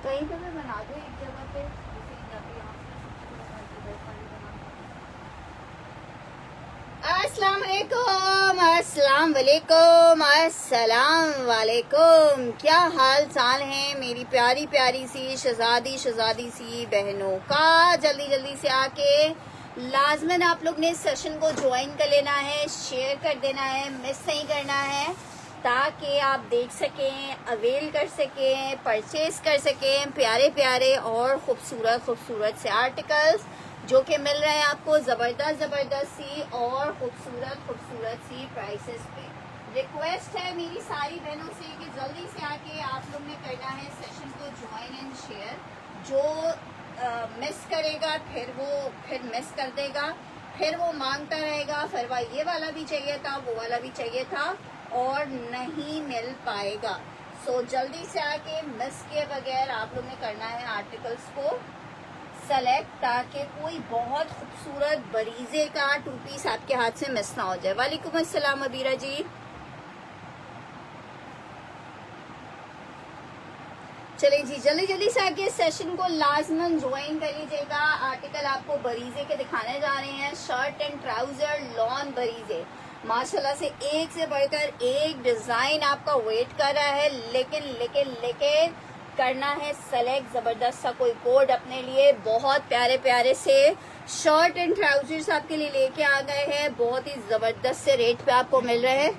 कहीं पे भी बना दो एक जगह पे, जैसे यहाँ पे यहाँ से अस्सलाम वालेकुम, अस्सलाम वालेकुम, अस्सलाम वालेकुम। क्या हाल चाल है मेरी प्यारी प्यारी सी शहजादी सी बहनों का। जल्दी जल्दी से आके लाजमन आप लोग ने सेशन को ज्वाइन कर लेना है, शेयर कर देना है, मिस नहीं करना है, ताकि आप देख सकें, अवेल कर सकें, परचेज कर सकें प्यारे प्यारे और खूबसूरत से आर्टिकल्स जो कि मिल रहे हैं आपको ज़बरदस्त सी और खूबसूरत सी प्राइसेस पे। रिक्वेस्ट है मेरी सारी बहनों से कि जल्दी से आके आप लोग ने करना है सेशन को ज्वाइन एंड शेयर। जो मिस करेगा फिर मिस कर देगा, फिर वो मांगता रहेगा, फिर वह ये वाला भी चाहिए था, वो वाला भी चाहिए था और नहीं मिल पाएगा। सो जल्दी से आके मिस किए बगैर आप लोग ने करना है आर्टिकल्स को सेलेक्ट, ताकि कोई बहुत खूबसूरत बरीजे का 2 पीस आपके हाथ से मिस ना हो जाए। वालेकुम अस्सलाम अबीरा जी। चलिए जी, जल्दी जल्दी से आके सेशन को लाजमन ज्वाइन कर लीजिएगा। आर्टिकल आपको बरीजे के दिखाने जा रहे हैं, शर्ट एंड ट्राउजर लॉन बरीजे। माशाल्लाह से एक से बढ़कर एक डिजाइन आपका वेट कर रहा है, लेकिन करना है सेलेक्ट जबरदस्त सा कोई कोड अपने लिए। बहुत प्यारे प्यारे से शर्ट एंड ट्राउजर्स आपके लिए लेके आ गए हैं, बहुत ही जबरदस्त से रेट पे आपको मिल रहे हैं।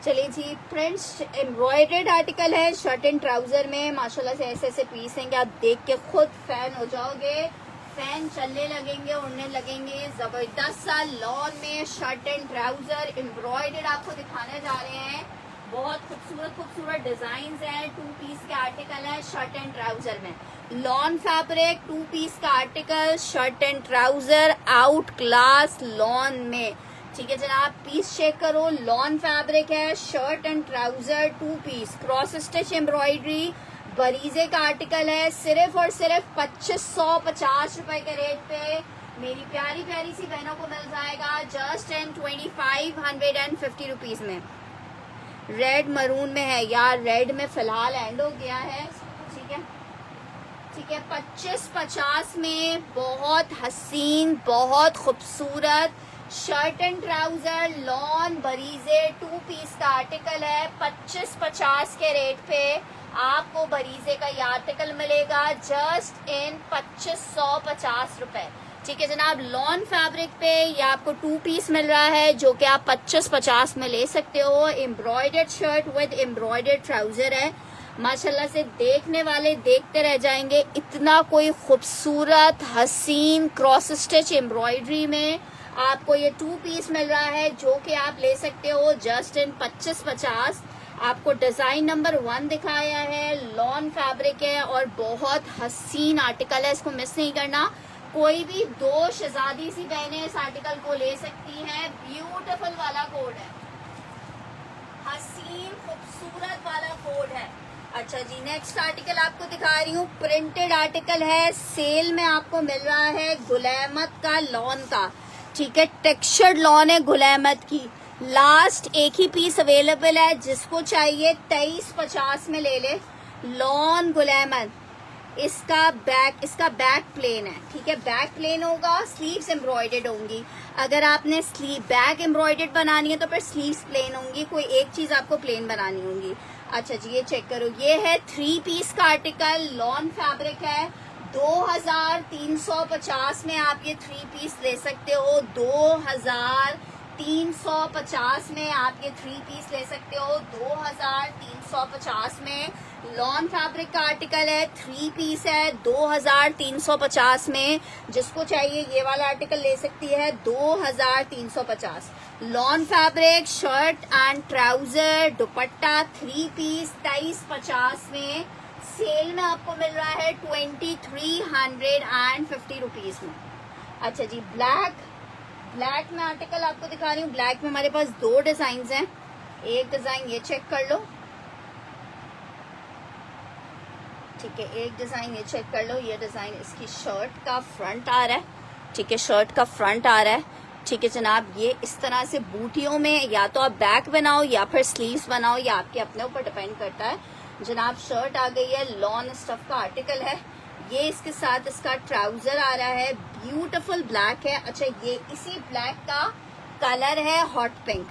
चलिए जी, प्रिंट्स एम्ब्रॉयडर्ड आर्टिकल है शर्ट एंड ट्राउजर में। माशाल्लाह से ऐसे ऐसे पीस हैं कि आप देख के खुद फैन हो जाओगे, फैन चलने लगेंगे, उड़ने लगेंगे। जबरदस्त सा लॉन में शर्ट एंड ट्राउजर एम्ब्रॉयडर्ड आपको दिखाने जा रहे हैं। बहुत खूबसूरत डिजाइन हैं। 2 पीस के आर्टिकल है शर्ट एंड ट्राउजर में। लॉन फैब्रिक 2 पीस का article shirt and trouser out class lawn में। ठीक है जनाब, पीस चेक करो, लॉन फैब्रिक है, shirt and trouser 2 piece, cross stitch embroidery बरीजे का आर्टिकल है। सिर्फ और सिर्फ 2550 रुपए के रेट पे मेरी प्यारी प्यारी सी बहनों को मिल जाएगा, जस्ट एंड 2550 रुपीज में। रेड मरून में है यार, रेड में फिलहाल एंड हो गया है। ठीक है 2550 में बहुत हसीन, बहुत खूबसूरत shirt and trouser lawn Bareeze 2 piece का आर्टिकल है। 2550 के रेट पे आपको बरीजे का ये आर्टिकल मिलेगा, जस्ट इन 2550 रुपए। ठीक है जनाब, लॉन फैब्रिक पे ये आपको 2 पीस मिल रहा है, जो कि आप 2550 में ले सकते हो। Embroidered shirt with embroidered trouser है। माशाल्लाह से देखने वाले देखते रह जाएंगे, इतना कोई खूबसूरत हसीन क्रॉस स्टिच एम्ब्रॉयडरी में आपको ये 2 पीस मिल रहा है, जो कि आप ले सकते हो जस्ट इन 2550। आपको डिजाइन नंबर 1 दिखाया है, लॉन फैब्रिक है और बहुत हसीन आर्टिकल है, इसको मिस नहीं करना। कोई भी 2 शहजादी सी बहनें इस आर्टिकल को ले सकती हैं। ब्यूटीफुल वाला कोड है, हसीन खूबसूरत वाला कोड है। अच्छा जी, नेक्स्ट आर्टिकल आपको दिखा रही हूँ, प्रिंटेड आर्टिकल है, सेल में आपको मिल रहा है गुलैमत का लॉन का। ठीक है, टेक्सचर्ड लॉन है गुलैमत की। लास्ट एक ही पीस अवेलेबल है, जिसको चाहिए 2350 में ले ले। लॉन गुलैमत, इसका बैक प्लेन है। ठीक है, बैक प्लेन होगा, स्लीव्स एम्ब्रॉयडर्ड होंगी। अगर आपने स्लीव बैक एम्ब्रॉयडर्ड बनानी है तो फिर स्लीव्स प्लेन होंगी, कोई एक चीज आपको प्लेन बनानी होगी। अच्छा जी, ये चेक करो, ये है 3 पीस का आर्टिकल, लॉन फैब्रिक है। 2350 में आप ये 3 पीस ले सकते हो। 2350 में आप ये 3 पीस ले सकते हो। 2350 में लॉन फैब्रिक का आर्टिकल है, 3 पीस है, 2350 में। जिसको चाहिए ये वाला आर्टिकल ले सकती है, 2350। Lawn fabric shirt and trouser dupatta 3 piece 2350 में। सेल में आपको मिल रहा है 2350 रुपीज में। अच्छा जी, ब्लैक में आर्टिकल आपको दिखा रही हूँ। ब्लैक में हमारे पास 2 डिजाइन हैं। एक डिजाइन ये चेक कर लो, ठीक है, एक डिजाइन ये चेक कर लो। ये डिजाइन इसकी शर्ट का फ्रंट आ रहा है। ठीक है, शर्ट का फ्रंट आ रहा है। ठीक है जनाब, ये इस तरह से बूटियों में या तो आप बैक बनाओ या फिर स्लीव्स बनाओ, या आपके अपने ऊपर डिपेंड करता है। जनाब शर्ट आ गई है, लॉन स्टफ का आर्टिकल है। ये इसके साथ इसका ट्राउजर आ रहा है, ब्यूटीफुल ब्लैक है। अच्छा ये इसी ब्लैक का कलर है हॉट पिंक,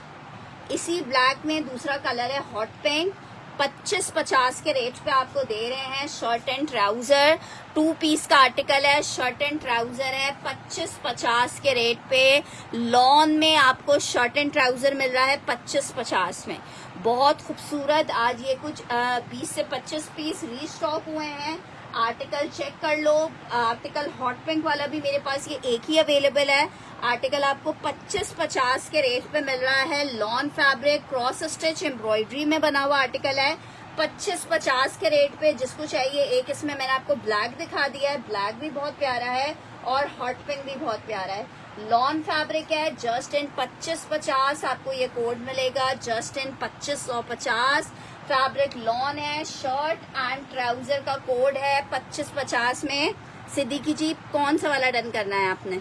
इसी ब्लैक में दूसरा कलर है हॉट पिंक। 25-50 के रेट पे आपको दे रहे हैं। शर्ट एंड ट्राउजर 2 पीस का आर्टिकल है, शर्ट एंड ट्राउजर है 25-50 के रेट पे। लॉन में आपको शर्ट एंड ट्राउजर मिल रहा है 25-50 में। बहुत खूबसूरत। आज ये कुछ 20 से 25 पीस रीस्टॉक हुए हैं। आर्टिकल चेक कर लो। आर्टिकल हॉट पिंक वाला भी मेरे पास ये एक ही अवेलेबल है। आर्टिकल आपको 25-50 के रेट पे मिल रहा है। Lawn fabric, cross stitch embroidery में बना हुआ आर्टिकल है 25-50 के रेट पे। जिसको चाहिए, एक इसमें मैंने आपको ब्लैक दिखा दिया है, ब्लैक भी बहुत प्यारा है और हॉट पिंक भी बहुत प्यारा है। लॉन फैब्रिक है, जस्ट इन 25-50 आपको ये कोड मिलेगा, जस्ट इन 2550। फैब्रिक लॉन है, शर्ट एंड ट्राउजर का कोड है 25-50 में। सिद्दीकी जी कौन सा वाला डन करना है आपने?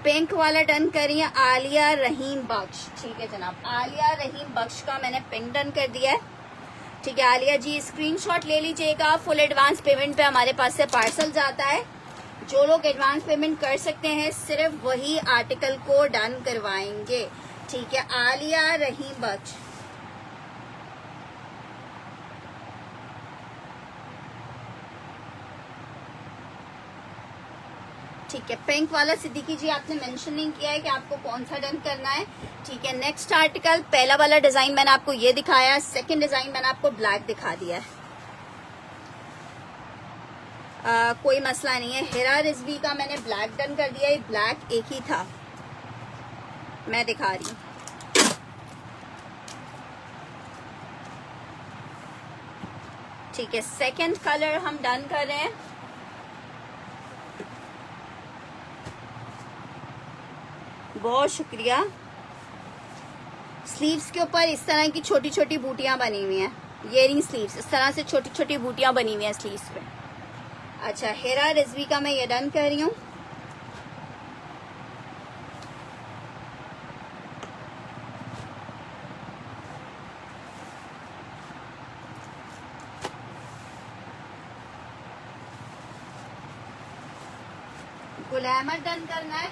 पिंक वाला डन करिए, आलिया रहीम बख्श। ठीक है जनाब, आलिया रहीम बख्श का मैंने पिंक डन कर दिया है। ठीक है आलिया जी, स्क्रीनशॉट ले लीजिएगा। फुल एडवांस पेमेंट पे हमारे पास से पार्सल जाता है। जो लोग एडवांस पेमेंट कर सकते हैं सिर्फ वही आर्टिकल को डन करवाएंगे। ठीक है आलिया रहीम बख्श। ठीक है, पिंक वाला सिद्दीकी जी आपने मेंशन नहीं किया है कि आपको कौन सा डन करना है। ठीक है, नेक्स्ट आर्टिकल, पहला वाला डिजाइन मैंने आपको ये दिखाया, सेकंड डिजाइन मैंने आपको ब्लैक दिखा दिया है। कोई मसला नहीं है। हिरा रिजवी का मैंने ब्लैक डन कर दिया है, ब्लैक एक ही था, मैं दिखा रही हूँ। ठीक है, सेकंड कलर हम डन कर रहे हैं। बहुत शुक्रिया। स्लीव्स के ऊपर इस तरह की छोटी छोटी बूटियां बनी हुई हैं, ये रिंग स्लीव्स, इस तरह से छोटी छोटी बूटियां बनी हुई हैं स्लीव्स पे। अच्छा हेरा रिजवी का मैं ये डन कर रही हूँ। गुलैमर डन करना है।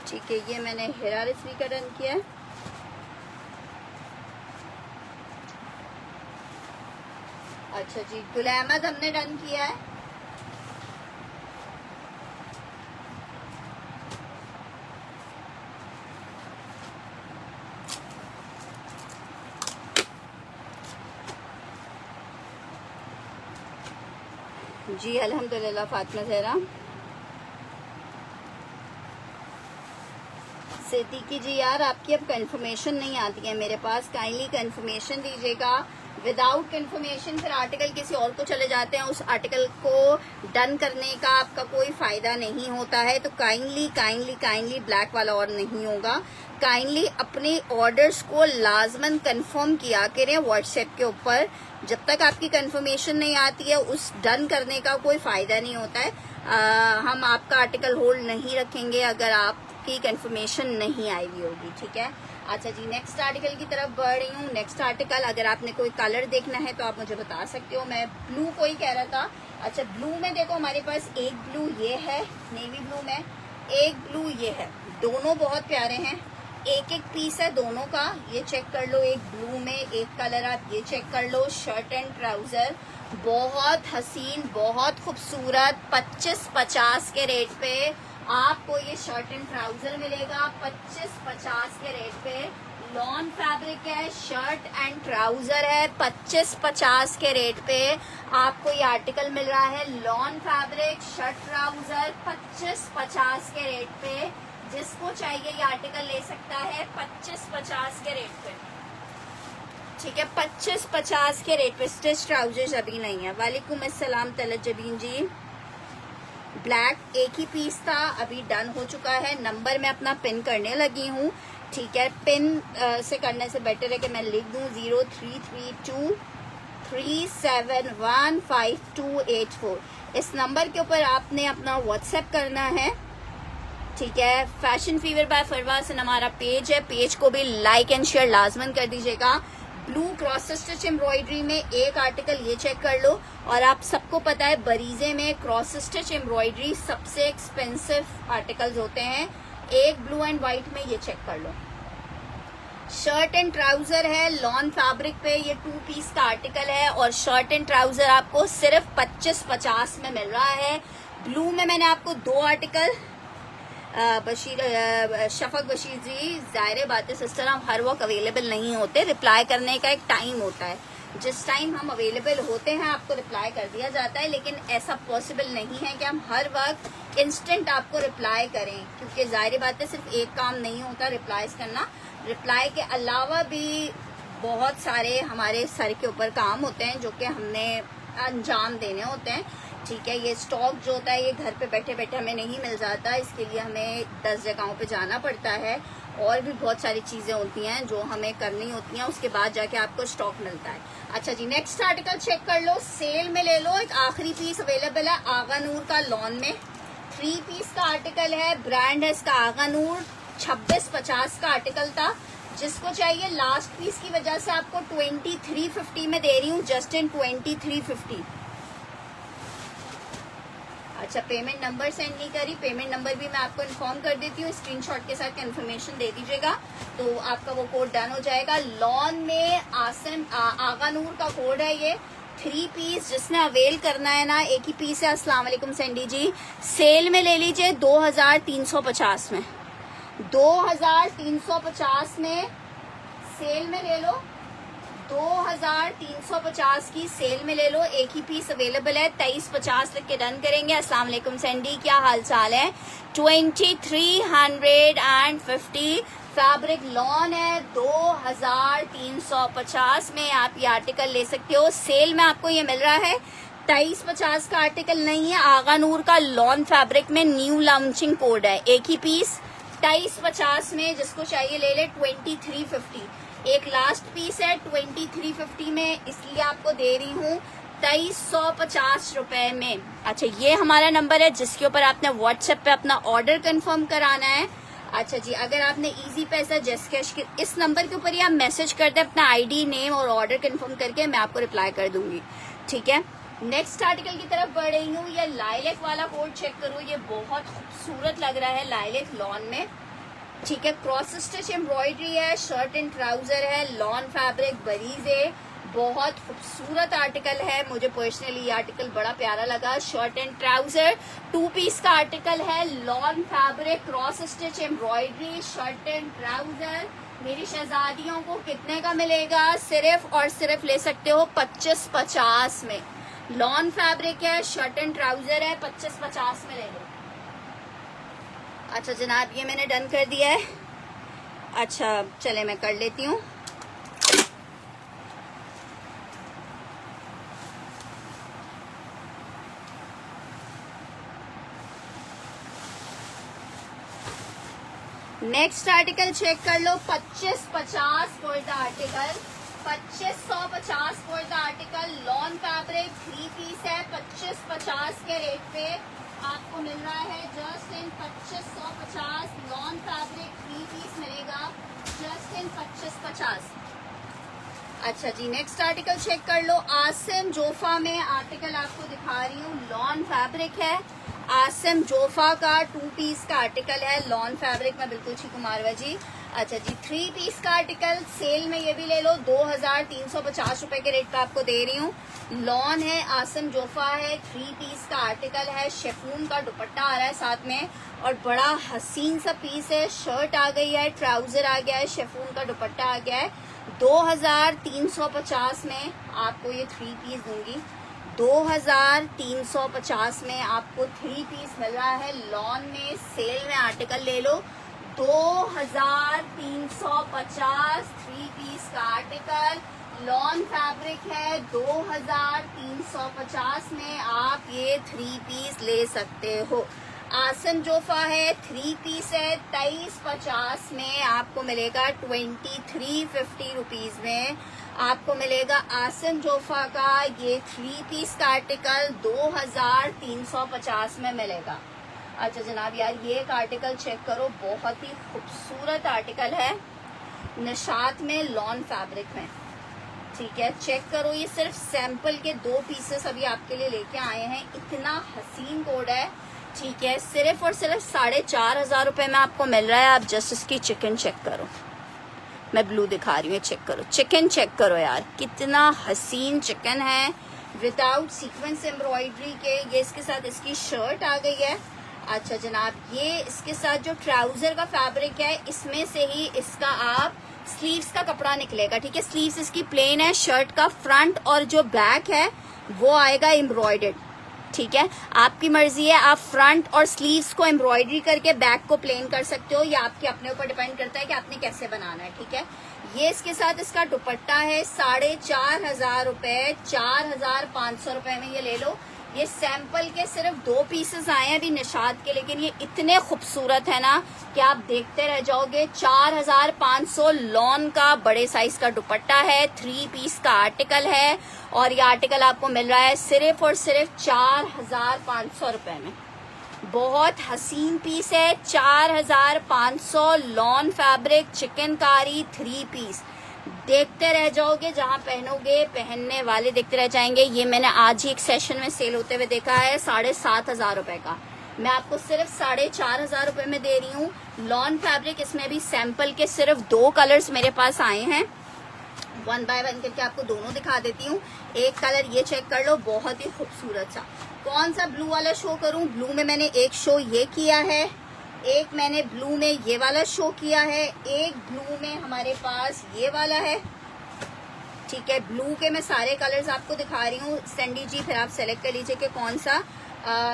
ठीक है, ये मैंने हेरा रिजवी का डन किया है। अच्छा जी, गुल अहमद हमने डन किया है। जी अल्हम्दुलिल्लाह फातिमा जहरा। सिद्दीकी जी यार आपकी अब कंफर्मेशन नहीं आती है मेरे पास, काइंडली कंफर्मेशन दीजिएगा। विदाउट कंफर्मेशन फिर आर्टिकल किसी और को चले जाते हैं, उस आर्टिकल को डन करने का आपका कोई फायदा नहीं होता है। तो काइंडली ब्लैक वाला और नहीं होगा। काइंडली अपने ऑर्डर्स को लाजमन कंफर्म किया करें व्हाट्सएप के ऊपर। जब तक आपकी कंफर्मेशन नहीं आती है उस डन करने का कोई फायदा नहीं होता है। हम आपका आर्टिकल होल्ड नहीं रखेंगे अगर आपकी कंफर्मेशन नहीं आई हुई होगी। ठीक है, अच्छा जी नेक्स्ट आर्टिकल की तरफ बढ़ रही हूँ। नेक्स्ट आर्टिकल, अगर आपने कोई कलर देखना है तो आप मुझे बता सकते हो। मैं ब्लू को ही कह रहा था। अच्छा ब्लू में देखो हमारे पास एक ब्लू ये है नेवी ब्लू में, एक ब्लू ये है, दोनों बहुत प्यारे हैं। एक एक पीस है दोनों का, ये चेक कर लो। एक ब्लू में एक कलर आप ये चेक कर लो। शर्ट एंड ट्राउजर बहुत हसीन, बहुत खूबसूरत। 25-50 के रेट पे आपको ये शर्ट एंड ट्राउजर मिलेगा 25-50 के रेट पे। लॉन फैब्रिक है, शर्ट एंड ट्राउजर है 25-50 के रेट पे। आपको ये आर्टिकल मिल रहा है लॉन फैब्रिक शर्ट ट्राउजर 25-50 के रेट पे। जिसको चाहिए ये आर्टिकल ले सकता है 25-50 के रेट पे। ठीक है, 25-50 के रेट पे। स्टिच ट्राउजर्स अभी नहीं है। वालेकुम अस्सलाम तलत जबीन जी। ब्लैक एक ही पीस था, अभी डन हो चुका है। नंबर मैं अपना पिन करने लगी हूँ, ठीक है। पिन से करने से बेटर है कि मैं लिख दूँ 033237155284। इस नंबर के ऊपर आपने अपना व्हाट्सएप करना है, ठीक है। फैशन फीवर बाय फरवासन हमारा पेज है, पेज को भी लाइक एंड शेयर लाजमन कर दीजिएगा। ब्लू क्रॉस स्टिच एम्ब्रॉयडरी में एक आर्टिकल ये चेक कर लो, और आप सबको पता है बरीजे में क्रॉस स्टिच एम्ब्रॉयडरी सबसे एक्सपेंसिव आर्टिकल्स होते हैं। एक ब्लू एंड व्हाइट में ये चेक कर लो। शर्ट एंड ट्राउजर है लॉन फैब्रिक पे, ये 2 पीस का आर्टिकल है, और शर्ट एंड ट्राउजर आपको सिर्फ 25-50 में मिल रहा है। ब्लू में मैंने आपको 2 आर्टिकल, शफक बशीर जी, जाहिर बात है सिस्टर, हम हर वक्त अवेलेबल नहीं होते, रिप्लाई करने का एक टाइम होता है। जिस टाइम हम अवेलेबल होते हैं आपको रिप्लाई कर दिया जाता है, लेकिन ऐसा पॉसिबल नहीं है कि हम हर वक्त इंस्टेंट आपको रिप्लाई करें, क्योंकि जाहिर बात है सिर्फ एक काम नहीं होता रिप्लाईज करना। रिप्लाई के अलावा भी बहुत सारे हमारे सर के ऊपर काम होते हैं जो कि हमने अंजाम देने होते हैं, ठीक है। ये स्टॉक जो होता है ये घर पे बैठे बैठे हमें नहीं मिल जाता, इसके लिए हमें 10 जगहों पे जाना पड़ता है, और भी बहुत सारी चीजें होती हैं जो हमें करनी होती हैं, उसके बाद जाके आपको स्टॉक मिलता है। अच्छा जी, नेक्स्ट आर्टिकल चेक कर लो, सेल में ले लो। एक आखिरी पीस अवेलेबल है आगा नूर का लॉन में, 3 पीस का आर्टिकल है, ब्रांड है इसका आगा नूर। 26-50 का आर्टिकल था, जिसको चाहिए लास्ट पीस की वजह से आपको 2350 में दे रही हूँ, जस्ट इन 2350। अच्छा, पेमेंट नंबर सेंड नहीं करी, पेमेंट नंबर भी मैं आपको इन्फॉर्म कर देती हूँ, स्क्रीनशॉट के साथ इन्फॉर्मेशन दे दीजिएगा तो आपका वो कोड डन हो जाएगा। लॉन में आगा नूर का कोड है ये, 3 पीस जिसने अवेल करना है ना, एक ही पीस है। अस्सलाम वालेकुम सैंडी जी, सेल में ले लीजिए 2350 में, 2350 में सेल में ले लो, 2350 की सेल में ले लो, एक ही पीस अवेलेबल है। 2350 लिख के डन करेंगे। अस्सलाम वालेकुम सैंडी, क्या हाल चाल है। 2350 फैब्रिक लॉन है, 2350 में आप ये आर्टिकल ले सकते हो। सेल में आपको ये मिल रहा है, 2350 का आर्टिकल नहीं है, आगा नूर का लॉन फैब्रिक में न्यू लॉन्चिंग कोड है, एक ही पीस 2350 में, जिसको चाहिए ले ले 2350। एक लास्ट पीस है 2350 में, इसलिए आपको दे रही हूँ 2350 रुपए में। अच्छा, ये हमारा नंबर है जिसके ऊपर आपने व्हाट्सएप पे अपना ऑर्डर कंफर्म कराना है। अच्छा जी, अगर आपने इजी पैसा जस्ट कैश के इस नंबर के ऊपर ही आप मैसेज कर दे अपना आईडी नेम और ऑर्डर कंफर्म करके, मैं आपको रिप्लाई कर दूंगी, ठीक है। नेक्स्ट आर्टिकल की तरफ बढ़ रही हूँ। ये लाइलेक वाला कोड चेक करो, ये बहुत खूबसूरत लग रहा है लाइलेक लॉन में, ठीक है। क्रॉस स्टिच एम्ब्रॉयडरी है, शर्ट एंड ट्राउजर है, लॉन फैब्रिक बरीजे, बहुत खूबसूरत आर्टिकल है। मुझे पर्सनली ये आर्टिकल बड़ा प्यारा लगा। शर्ट एंड ट्राउजर 2 पीस का आर्टिकल है, lawn fabric, cross stitch embroidery, shirt and trouser. मेरी शहजादियों को कितने का मिलेगा? सिर्फ और सिर्फ ले सकते हो 25-50 में। लॉन फैब्रिक है, शर्ट एंड ट्राउजर है, 25-50 में ले लो। अच्छा जनाब, ये मैंने डन कर दिया है। अच्छा चले मैं कर लेती हूँ। नेक्स्ट आर्टिकल चेक कर लो, 2550 for the article, 2550 for the article. Lawn fabric 3 piece है, 2550 के रेट पे आपको मिल रहा है, just in 2550। Lawn fabric 3 piece मिलेगा, जस्ट इन 2550। अच्छा जी, नेक्स्ट आर्टिकल चेक कर लो, आसिम जोफा में आर्टिकल आपको दिखा रही हूँ। लॉन फैब्रिक है, आसिम जोफा का 2 पीस का आर्टिकल है, लॉन फैब्रिक में, बिल्कुल ठीक कुमारवा जी। अच्छा जी, 3 पीस का आर्टिकल सेल में ये भी ले लो, 2350 रुपए के रेट पे आपको दे रही हूँ। लॉन है, आसिम जोफा है, 3 पीस का आर्टिकल है, शिफॉन का दुपट्टा आ रहा है साथ में, और बड़ा हसीन सा पीस है। शर्ट आ गई है, ट्राउजर आ गया है, शिफॉन का दुपट्टा आ गया है। 2350 में आपको ये 3 पीस दूंगी, 2350 में आपको 3 पीस मिल रहा है। लॉन में सेल में आर्टिकल ले लो, 2350 3 पीस का आर्टिकल, लॉन फैब्रिक है 2350 में आप ये 3 पीस ले सकते हो। आसन जोफा है 3 पीस है 2350 में आपको मिलेगा 2350 रुपीज में आपको मिलेगा आसन जोफा का ये 3 पीस का आर्टिकल 2350 में मिलेगा। अच्छा जनाब यार ये एक आर्टिकल चेक करो, बहुत ही खूबसूरत आर्टिकल है, निशात में लॉन फैब्रिक में, ठीक है। चेक करो, ये सिर्फ सैंपल के 2 पीसेस अभी आपके लिए लेके आए हैं। इतना हसीन कोड है, ठीक है। सिर्फ और सिर्फ 4500 रुपए में आपको मिल रहा है। आप जस्ट इसकी चिकन चेक करो, मैं ब्लू दिखा रही हूँ, चेक करो, चिकन चेक करो यार, कितना हसीन चिकन है विदाउट सीक्वेंस एम्ब्रॉयडरी के। ये इसके साथ इसकी शर्ट आ गई है। अच्छा जनाब, ये इसके साथ जो ट्राउजर का फैब्रिक है इसमें से ही इसका आप स्लीव्स का कपड़ा निकलेगा, ठीक है। स्लीव्स इसकी प्लेन है, शर्ट का फ्रंट और जो बैक है वो आएगा एम्ब्रॉयडर्ड, ठीक है। आपकी मर्जी है, आप फ्रंट और स्लीव्स को एम्ब्रॉयडरी करके बैक को प्लेन कर सकते हो, या आपके अपने ऊपर डिपेंड करता है कि आपने कैसे बनाना है, ठीक है। ये इसके साथ इसका दुपट्टा है 4500 रुपए, 4500 रुपए में ये ले लो। ये सैंपल के सिर्फ 2 पीसेस आए हैं अभी निशात के, लेकिन ये इतने खूबसूरत है ना कि आप देखते रह जाओगे। 4500 लॉन का बड़े साइज का दुपट्टा है, 3 पीस का आर्टिकल है, और ये आर्टिकल आपको मिल रहा है सिर्फ और सिर्फ 4500 रुपए में। बहुत हसीन पीस है, 4500 लॉन फैब्रिक चिकनकारी 3 पीस। देखते रह जाओगे, जहां पहनोगे पहनने वाले देखते रह जाएंगे। ये मैंने आज ही एक सेशन में सेल होते हुए देखा है 7500 रुपए का, मैं आपको सिर्फ 4500 रुपए में दे रही हूँ। लॉन फैब्रिक, इसमें भी सैंपल के सिर्फ 2 कलर्स मेरे पास आए हैं, 1 बाय 1 करके आपको दोनों दिखा देती हूँ। एक कलर ये चेक कर लो, बहुत ही खूबसूरत सा। कौन सा ब्लू वाला शो करूँ? ब्लू में मैंने एक शो ये किया है, एक मैंने ब्लू में ये वाला शो किया है, एक ब्लू में हमारे पास ये वाला है, ठीक है। ब्लू के मैं सारे कलर्स आपको दिखा रही हूँ। सैंडी जी फिर आप सेलेक्ट कर लीजिए कि कौन सा।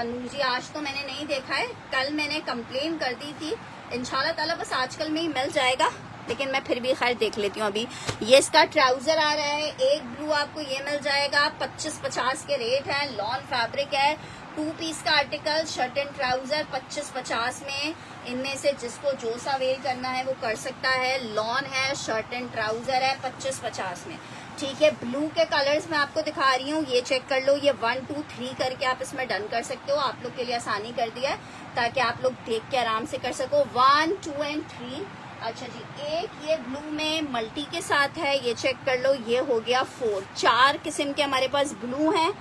नूर जी आज तो मैंने नहीं देखा है, कल मैंने कंप्लेन कर दी थी, इंशाल्लाह ताला बस आजकल में ही मिल जाएगा, लेकिन मैं फिर भी खैर देख लेती हूँ अभी। ये इसका ट्राउजर आ रहा है, एक ब्लू आपको ये मिल जाएगा, 2550 के रेट है। लॉन फैब्रिक है, 2 पीस का आर्टिकल, शर्ट एंड ट्राउजर 2550 में। इनमें से जिसको जो सा वेयर करना है वो कर सकता है। लॉन है, शर्ट एंड ट्राउजर है 2550 में, ठीक है। ब्लू के कलर्स मैं आपको दिखा रही हूँ, ये चेक कर लो। ये 1 2 3 करके आप इसमें डन कर सकते हो, आप लोग के लिए आसानी कर दिया है ताकि आप लोग देख के आराम से कर सको। 1 2 एंड 3। अच्छा जी, एक ये ब्लू में मल्टी के साथ है, ये चेक कर लो, ये हो गया 4। 4 किस्म के हमारे पास ब्लू हैं,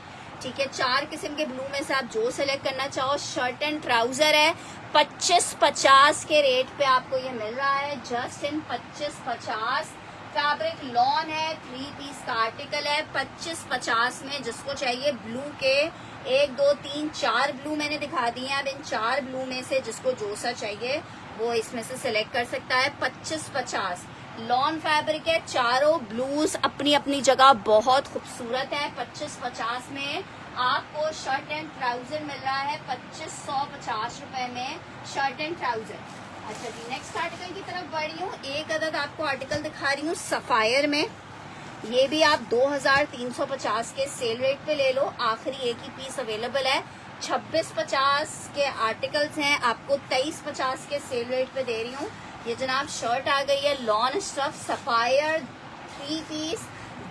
ठीक है। 4 किस्म के ब्लू में से आप जो सेलेक्ट करना चाहो। शर्ट एंड ट्राउजर है, 2550 के रेट पे आपको ये मिल रहा है, जस्ट इन 2550। फैब्रिक लॉन है, 3 पीस का आर्टिकल है, 2550 में। जिसको चाहिए ब्लू के 1 2 3 4 ब्लू मैंने दिखा दिए हैं। अब इन 4 ब्लू में से जिसको जो सा चाहिए वो इसमें से सिलेक्ट कर सकता है। 2550 लॉन फैब्रिक है, चारों ब्लूज अपनी अपनी जगह बहुत खूबसूरत है। 2550 में आपको शर्ट एंड ट्राउजर मिल रहा है 2550 रुपए में, शर्ट एंड ट्राउजर। अच्छा जी, नेक्स्ट आर्टिकल की तरफ बढ़ रही हूँ। एक अदद आपको आर्टिकल दिखा रही हूँ सफायर में, ये भी आप 2350 के सेल रेट पे ले लो, आखिरी एक ही पीस अवेलेबल है। 2650 के आर्टिकल्स हैं, आपको 2350 के सेल रेट पे दे रही हूँ। ये जनाब शर्ट आ गई है, लॉन स्टफ सफायर 3 पीस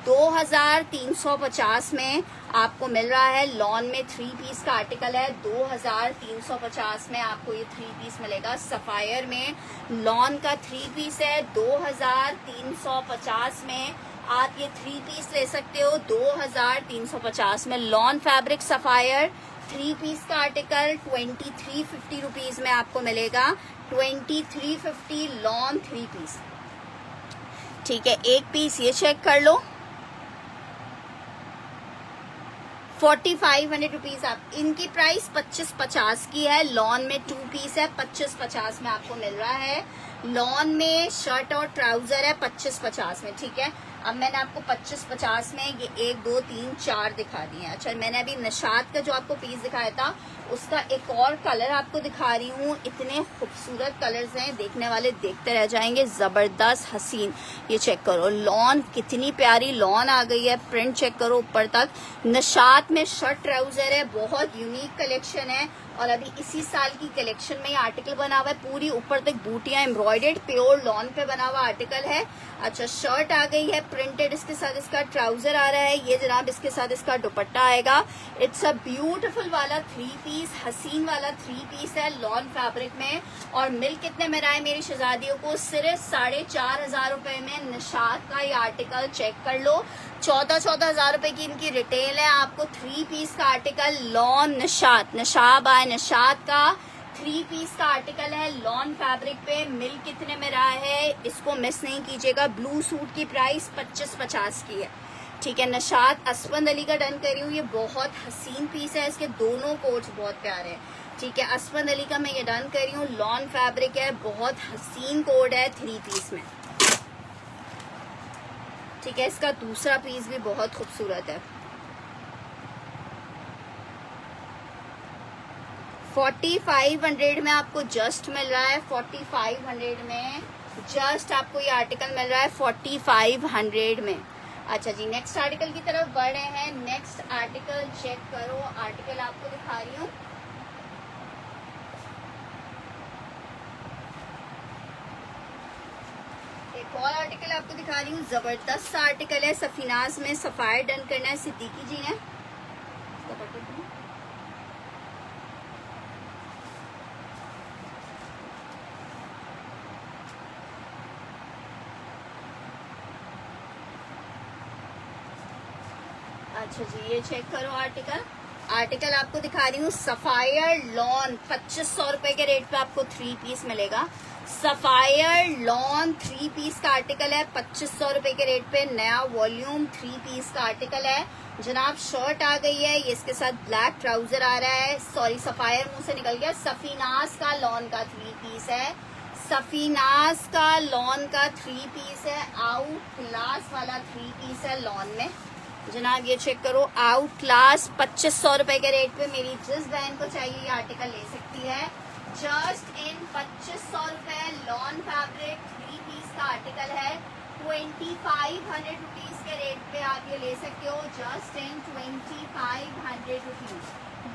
2350 में आपको मिल रहा है। लॉन में 3 पीस का आर्टिकल है, 2350 में आपको ये 3 पीस मिलेगा। सफायर में लॉन का 3 पीस है, 2350 में आप ये 3 पीस ले सकते हो, 2350 में। लॉन फैब्रिक सफायर 3 पीस का आर्टिकल 2350 रुपीज में आपको मिलेगा, 2350 लॉन 3 पीस, ठीक है। एक पीस ये चेक कर लो, 4500 रुपीज। आप इनकी प्राइस 2550 की है। लॉन में 2 पीस है, 2550 में आपको मिल रहा है। लॉन में शर्ट और ट्राउजर है 2550 में, ठीक है। अब मैंने आपको 25-50 में ये 1 2 3 4 दिखा दिए। अच्छा, मैंने अभी निशात का जो आपको पीस दिखाया था उसका एक और कलर आपको दिखा रही हूँ। इतने खूबसूरत कलर्स हैं, देखने वाले देखते रह जाएंगे, जबरदस्त हसीन। ये चेक करो, लॉन कितनी प्यारी लॉन आ गई है, प्रिंट चेक करो ऊपर तक। निशात में शर्ट ट्राउजर है, बहुत यूनिक कलेक्शन है और अभी इसी साल की कलेक्शन में ये आर्टिकल बना हुआ है। पूरी ऊपर तक बूटियां एम्ब्रॉयडर्ड प्योर लॉन पे बना हुआ आर्टिकल है। अच्छा, शर्ट आ गई है प्रिंटेड, इसके साथ इसका ट्राउजर आ रहा है। ये जनाब इसके साथ इसका दुपट्टा आएगा। इट्स अ ब्यूटीफुल वाला 3 पीस, हसीन वाला 3 पीस है लॉन फैब्रिक में। और मिल कितने में रहा है मेरी शहजादियों को? सिर्फ 4,500 रुपए में निशात का ये आर्टिकल चेक कर लो। 14-14 हजार रुपए की इनकी रिटेल है। आपको 3 पीस का आर्टिकल लॉन निशात, निशाब आए निशात का 3 पीस का आर्टिकल है लॉन फैब्रिक पे। मिल कितने में रहा है, इसको मिस नहीं कीजिएगा। ब्लू सूट की प्राइस 25-50 की है, ठीक है। निशात असफंद अली का डन कर रही हूँ, ये बहुत हसीन पीस है, इसके दोनों कोट्स बहुत प्यारे हैं, ठीक है। असफंद अली का मैं ये डन कर रही हूँ, लॉन फैब्रिक है, बहुत हसीन कोड है 3 पीस में, ठीक है। इसका दूसरा पीस भी बहुत खूबसूरत है। 4500 में आपको जस्ट मिल रहा है, 4500 में जस्ट आपको ये आर्टिकल मिल रहा है 4500 में। अच्छा जी, नेक्स्ट आर्टिकल की तरफ बढ़ रहे हैं। नेक्स्ट आर्टिकल चेक करो, आर्टिकल आपको दिखा रही हूँ। एक और आर्टिकल आपको दिखा रही हूँ, जबरदस्त आर्टिकल है। सफीनाज में सफायर डन करना है, सिद्दीकी जी ने। अच्छा जी, ये चेक करो आर्टिकल, आर्टिकल आपको दिखा रही हूँ। सफायर लॉन 2500 रुपए के रेट पे आपको 3 पीस मिलेगा। सफायर लॉन 3 पीस का आर्टिकल है 2500 रुपए के रेट पे। नया वॉल्यूम 3 पीस का आर्टिकल है जनाब। शर्ट आ गई है, ये इसके साथ ब्लैक ट्राउजर आ रहा है। सॉरी, सफायर मुंह से निकल गया। सफीनाज का लॉन का 3 पीस है, सफीनाज का लॉन का 3 पीस है। आउट क्लास वाला 3 पीस है लॉन में जनाब। ये चेक करो, आउट क्लास 2500 रुपए के रेट पे मेरी जिस बहन को चाहिए ये आर्टिकल ले सकती है। जस्ट इन 2500 रुपए लॉन फैब्रिक 3 पीस का आर्टिकल है। 2500 रुपीज के रेट पे आप ये ले सकते हो। Just in 2500 rupees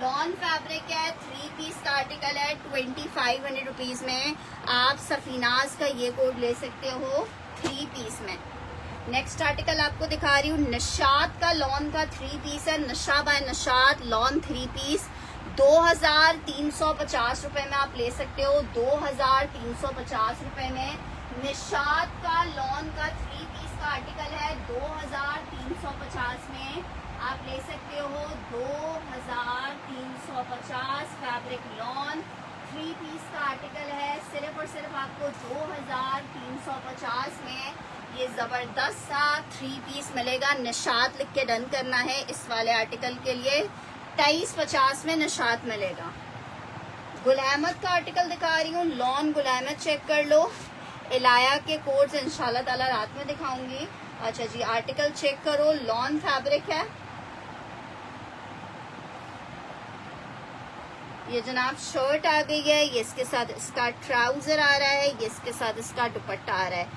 lawn fabric है, 3 पीस का आर्टिकल है। 2500 रुपीज में आप सफीनाज का ये कोड ले सकते हो 3 पीस में। नेक्स्ट आर्टिकल आपको दिखा रही हूँ, निशात का लॉन का 3 पीस है। नशा बाय निशात लॉन 3 पीस 2350 रुपए में आप ले सकते हो। 2350 रुपए में निशात का लॉन का 3 पीस का आर्टिकल है। 2350 में आप ले सकते हो। 2350 फैब्रिक लॉन 3 पीस का आर्टिकल है। सिर्फ और सिर्फ आपको 2350 में ये जबरदस्त सा 3 पीस मिलेगा। निशात लिख के डन करना है इस वाले आर्टिकल के लिए। 2350 में निशात मिलेगा। गुल अहमद का आर्टिकल दिखा रही हूँ, लॉन गुल अहमद चेक कर लो। इलाया के कोड्स इंशाल्लाह ताला रात में दिखाऊंगी। अच्छा जी, आर्टिकल चेक करो, लॉन फैब्रिक है ये जनाब। शर्ट आ गई है, ये इसके साथ इसका ट्राउजर आ रहा है, ये इसके साथ इसका दुपट्टा आ रहा है।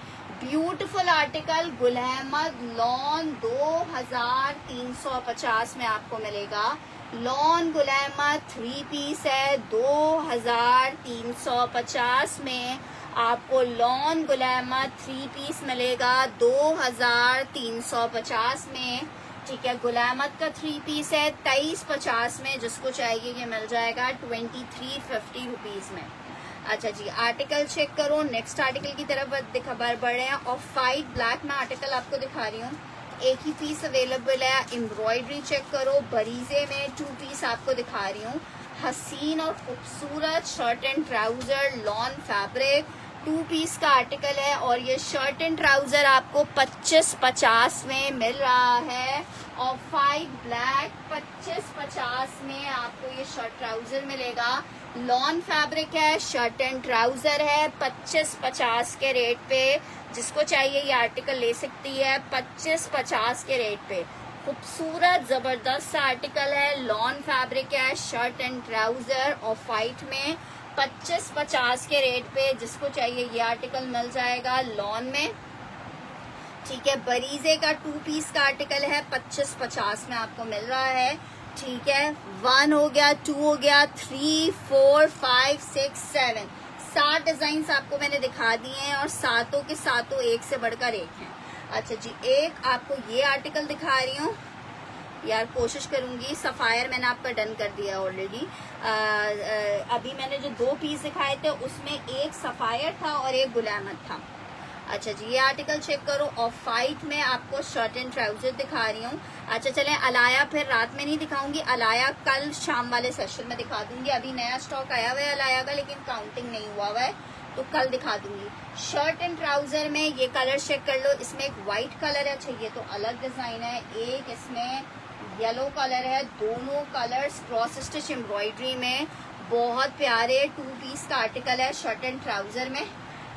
Beautiful article Gul Ahmed lawn 2350 में आपको मिलेगा। लॉन गुल अहमद 3 पीस है। 2350 में आपको लॉन गुल अहमद 3 पीस मिलेगा। 2350 में, ठीक है। गुल अहमद का 3 पीस है 2350 में, जिसको चाहिए ये मिल जाएगा 2350 रुपीज में। अच्छा जी, आर्टिकल चेक करो। नेक्स्ट आर्टिकल की तरफ बढ़ रहे हैं। ऑफ वाइट ब्लैक में आर्टिकल आपको दिखा रही हूँ, एक ही पीस अवेलेबल है। एम्ब्रॉयडरी चेक करो, बरीजे में 2 पीस आपको दिखा रही हूँ। हसीन और खूबसूरत shirt and trouser lawn fabric 2 piece का आर्टिकल है। और ये शर्ट एंड ट्राउजर आपको 2550 में मिल रहा है। ऑफ वाइट ब्लैक 2550 में आपको ये शर्ट ट्राउजर मिलेगा। लॉन फैब्रिक है, शर्ट एंड ट्राउजर है, 25-50 के रेट पे। जिसको चाहिए ये आर्टिकल ले सकती है 25-50 के रेट पे। खूबसूरत जबरदस्त आर्टिकल है, लॉन फैब्रिक है, shirt and trouser of white में 25-50 के रेट पे। जिसको चाहिए ये आर्टिकल मिल जाएगा लॉन में, ठीक है। बरीजे का 2 पीस का आर्टिकल है, 25-50 में आपको मिल रहा है, ठीक है। 1 हो गया, 2 हो गया, 3, 4, 5, 6, 7, 7 डिजाइन आपको मैंने दिखा दिए हैं और सातों के सातों एक से बढ़कर एक हैं। अच्छा जी, एक आपको ये आर्टिकल दिखा रही हूँ यार, कोशिश करूंगी। सफायर मैंने आपका डन कर दिया ऑलरेडी। अभी मैंने जो 2 पीस दिखाए थे उसमें एक सफायर था और एक गुलामत था। अच्छा जी, ये आर्टिकल चेक करो, ऑफ वाइट में आपको शर्ट एंड ट्राउजर दिखा रही हूँ। अच्छा चलें, अलाया फिर रात में नहीं दिखाऊंगी, अलाया कल शाम वाले सेशन में दिखा दूंगी। अभी नया स्टॉक आया हुआ है अलाया का, लेकिन काउंटिंग नहीं हुआ हुआ है, तो कल दिखा दूंगी। शर्ट एंड ट्राउजर में ये कलर चेक कर लो, इसमें एक व्हाइट कलर है। अच्छा ये तो अलग डिजाइन है, एक इसमें येलो कलर है। दोनों कलर्स क्रॉस स्टिच एम्ब्रॉयडरी में, बहुत प्यारे 2 पीस का आर्टिकल है शर्ट एंड ट्राउजर में।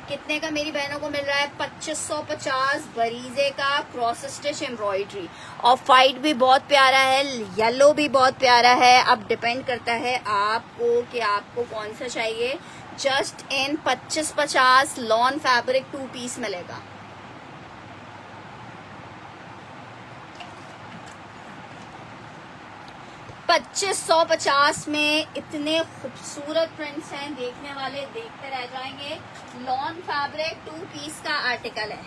कितने का मेरी बहनों को मिल रहा है? 2550 बरीजे का cross stitch embroidery. Of white भी बहुत प्यारा है, येलो भी बहुत प्यारा है। अब डिपेंड करता है आपको कि आपको कौन सा चाहिए। Just in 2550 lawn fabric 2 piece मिलेगा। $2550 में इतने खूबसूरत प्रिंट्स हैं, देखने वाले देखते रह जाएंगे। लॉन फैब्रिक 2 पीस का आर्टिकल है।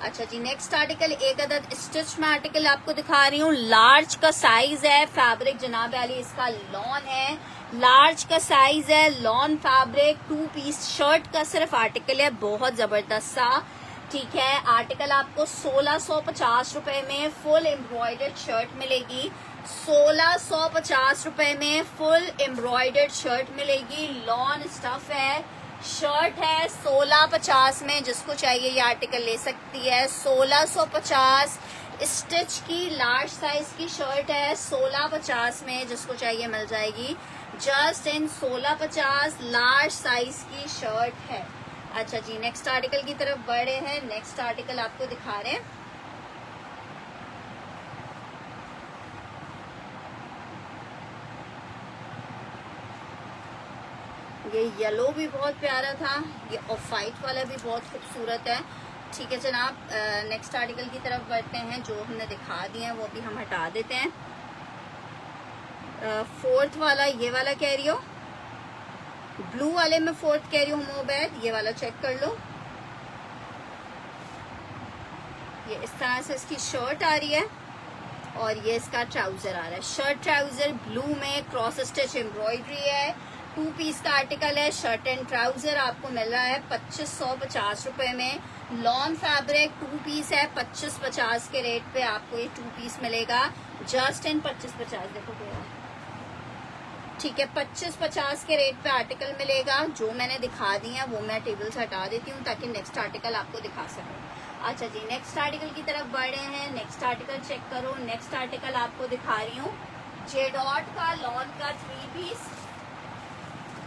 अच्छा जी, नेक्स्ट आर्टिकल एक अदद स्टिच में आर्टिकल आपको दिखा रही हूँ। लार्ज का साइज है, फैब्रिक जनाब अली इसका लॉन है, लार्ज का साइज है, लॉन फैब्रिक 2 पीस शर्ट का सिर्फ आर्टिकल है, बहुत जबरदस्त सा, ठीक है। आर्टिकल आपको 1650 रुपए में फुल एम्ब्रॉयडर्ड शर्ट मिलेगी। 1650 रुपए में फुल एम्ब्रॉयडर्ड शर्ट मिलेगी। लॉन स्टफ है, शर्ट है 1650 में। जिसको चाहिए ये आर्टिकल ले सकती है। 1650 स्टिच की लार्ज साइज की शर्ट है, 1650 में। जिसको चाहिए मिल जाएगी। जस्ट इन 1650 लार्ज साइज की शर्ट है। अच्छा जी, नेक्स्ट आर्टिकल की तरफ बढ़ रहे हैं। नेक्स्ट आर्टिकल आपको दिखा रहे हैं, ये येलो भी बहुत प्यारा था, ये ऑफ वाइट वाला भी बहुत खूबसूरत है, ठीक है जनाब। नेक्स्ट आर्टिकल की तरफ बढ़ते हैं। जो हमने दिखा दिए हैं वो भी हम हटा देते हैं। 4th वाला, ये वाला कह रही हो, ब्लू वाले में 4th कह रही हूँ मोबैद, ये वाला चेक कर लो। ये इस तरह से इसकी शर्ट आ रही है और ये इसका ट्राउजर आ रहा है। शर्ट ट्राउजर ब्लू में क्रॉस स्टिच एम्ब्रॉयडरी है, 2 पीस का आर्टिकल है। शर्ट एंड ट्राउजर आपको मिल रहा है 2550 रुपए में। लॉन फैब्रिक 2 पीस है, 2550 के रेट पे आपको ये 2 पीस मिलेगा। जस्ट इन 2550, देखो भैया, ठीक है। 2550 के रेट पे आर्टिकल मिलेगा। जो मैंने दिखा दी है वो मैं टेबल से हटा देती हूँ ताकि नेक्स्ट आर्टिकल आपको दिखा सकूँ। अच्छा जी, नेक्स्ट आर्टिकल की तरफ बढ़ रहे हैं। नेक्स्ट आर्टिकल चेक करो। नेक्स्ट आर्टिकल आपको दिखा रही हूँ, जे डॉट का लॉन का 3 पीस,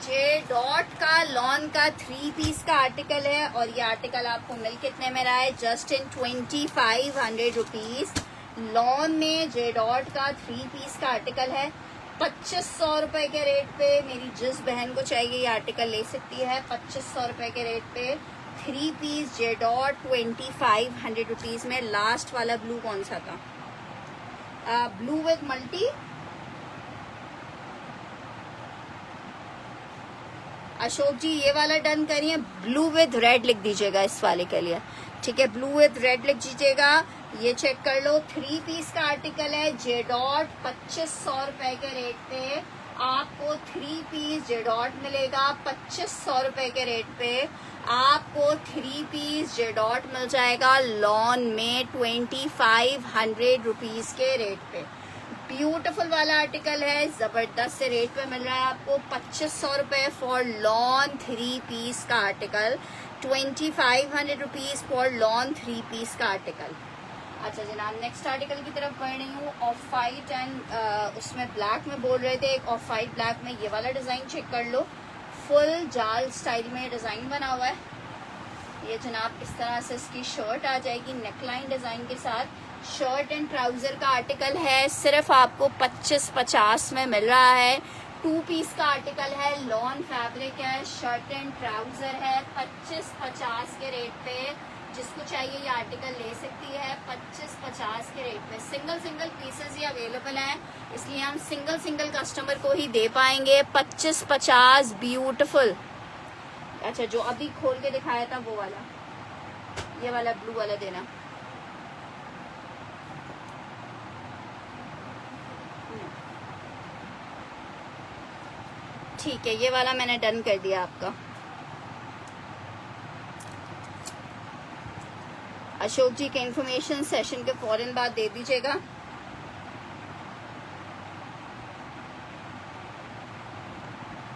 जे डॉट का लॉन का 3 पीस का आर्टिकल है। और ये आर्टिकल आपको मिल कितने में रहा है? Just in 2500 rupees. लॉन में जे डॉट का 3 पीस का आर्टिकल है, 2500 रुपए के रेट पे। मेरी जिस बहन को चाहिए ये आर्टिकल ले सकती है 2500 रुपए के रेट पे। 3 पीस जे डॉट 2500 रुपीज में। लास्ट वाला ब्लू कौन सा था? ब्लू विद मल्टी, अशोक जी ये वाला डन करिए। ब्लू विद रेड लिख दीजिएगा इस वाले के लिए, ठीक है। ब्लू विद रेड लिख दीजिएगा। ये चेक कर लो, 3 पीस का आर्टिकल है, जे डॉट 2500 रुपए के रेट पे आपको 3 पीस जे डॉट मिलेगा। 2500 रुपए के रेट पे आपको 3 पीस जे डॉट मिल जाएगा लॉन में 2500 रुपीज के रेट पे। ब्यूटीफुल वाला आर्टिकल है, जबरदस्त से रेट पे मिल रहा है आपको 2500 रुपए फॉर लॉन 3 पीस का article. 2500 rupees for lawn 3 piece का आर्टिकल। अच्छा जनाब, नेक्स्ट आर्टिकल की तरफ बढ़ रही हूँ। ऑफ वाइट एंड उसमें ब्लैक में बोल रहे थे, एक ऑफ वाइट ब्लैक में ये वाला डिज़ाइन चेक कर लो। फुल जाल स्टाइल में डिज़ाइन बना हुआ है। ये जनाब इस तरह से इसकी शर्ट आ जाएगी नेकलाइन डिज़ाइन के साथ। शर्ट एंड ट्राउज़र का आर्टिकल है, सिर्फ आपको 25-50 में मिल रहा है। 2 पीस का आर्टिकल है, लॉन फैब्रिक है, शर्ट एंड ट्राउज़र है, 25-50 के रेट पे। जिसको चाहिए ये आर्टिकल ले सकती है 25-50 के रेट पे। सिंगल पीसेस ही अवेलेबल हैं, इसलिए हम सिंगल कस्टमर को ही दे पाएंगे 25-50। ब्यूटीफुल। अच्छा जो अभी खोल के दिखाया था वो वाला, ये वाला ब्लू वाला देना। ठीक है, ये वाला मैंने डन कर दिया आपका। अशोक जी के इंफॉर्मेशन सेशन के फौरन बाद दे दीजिएगा।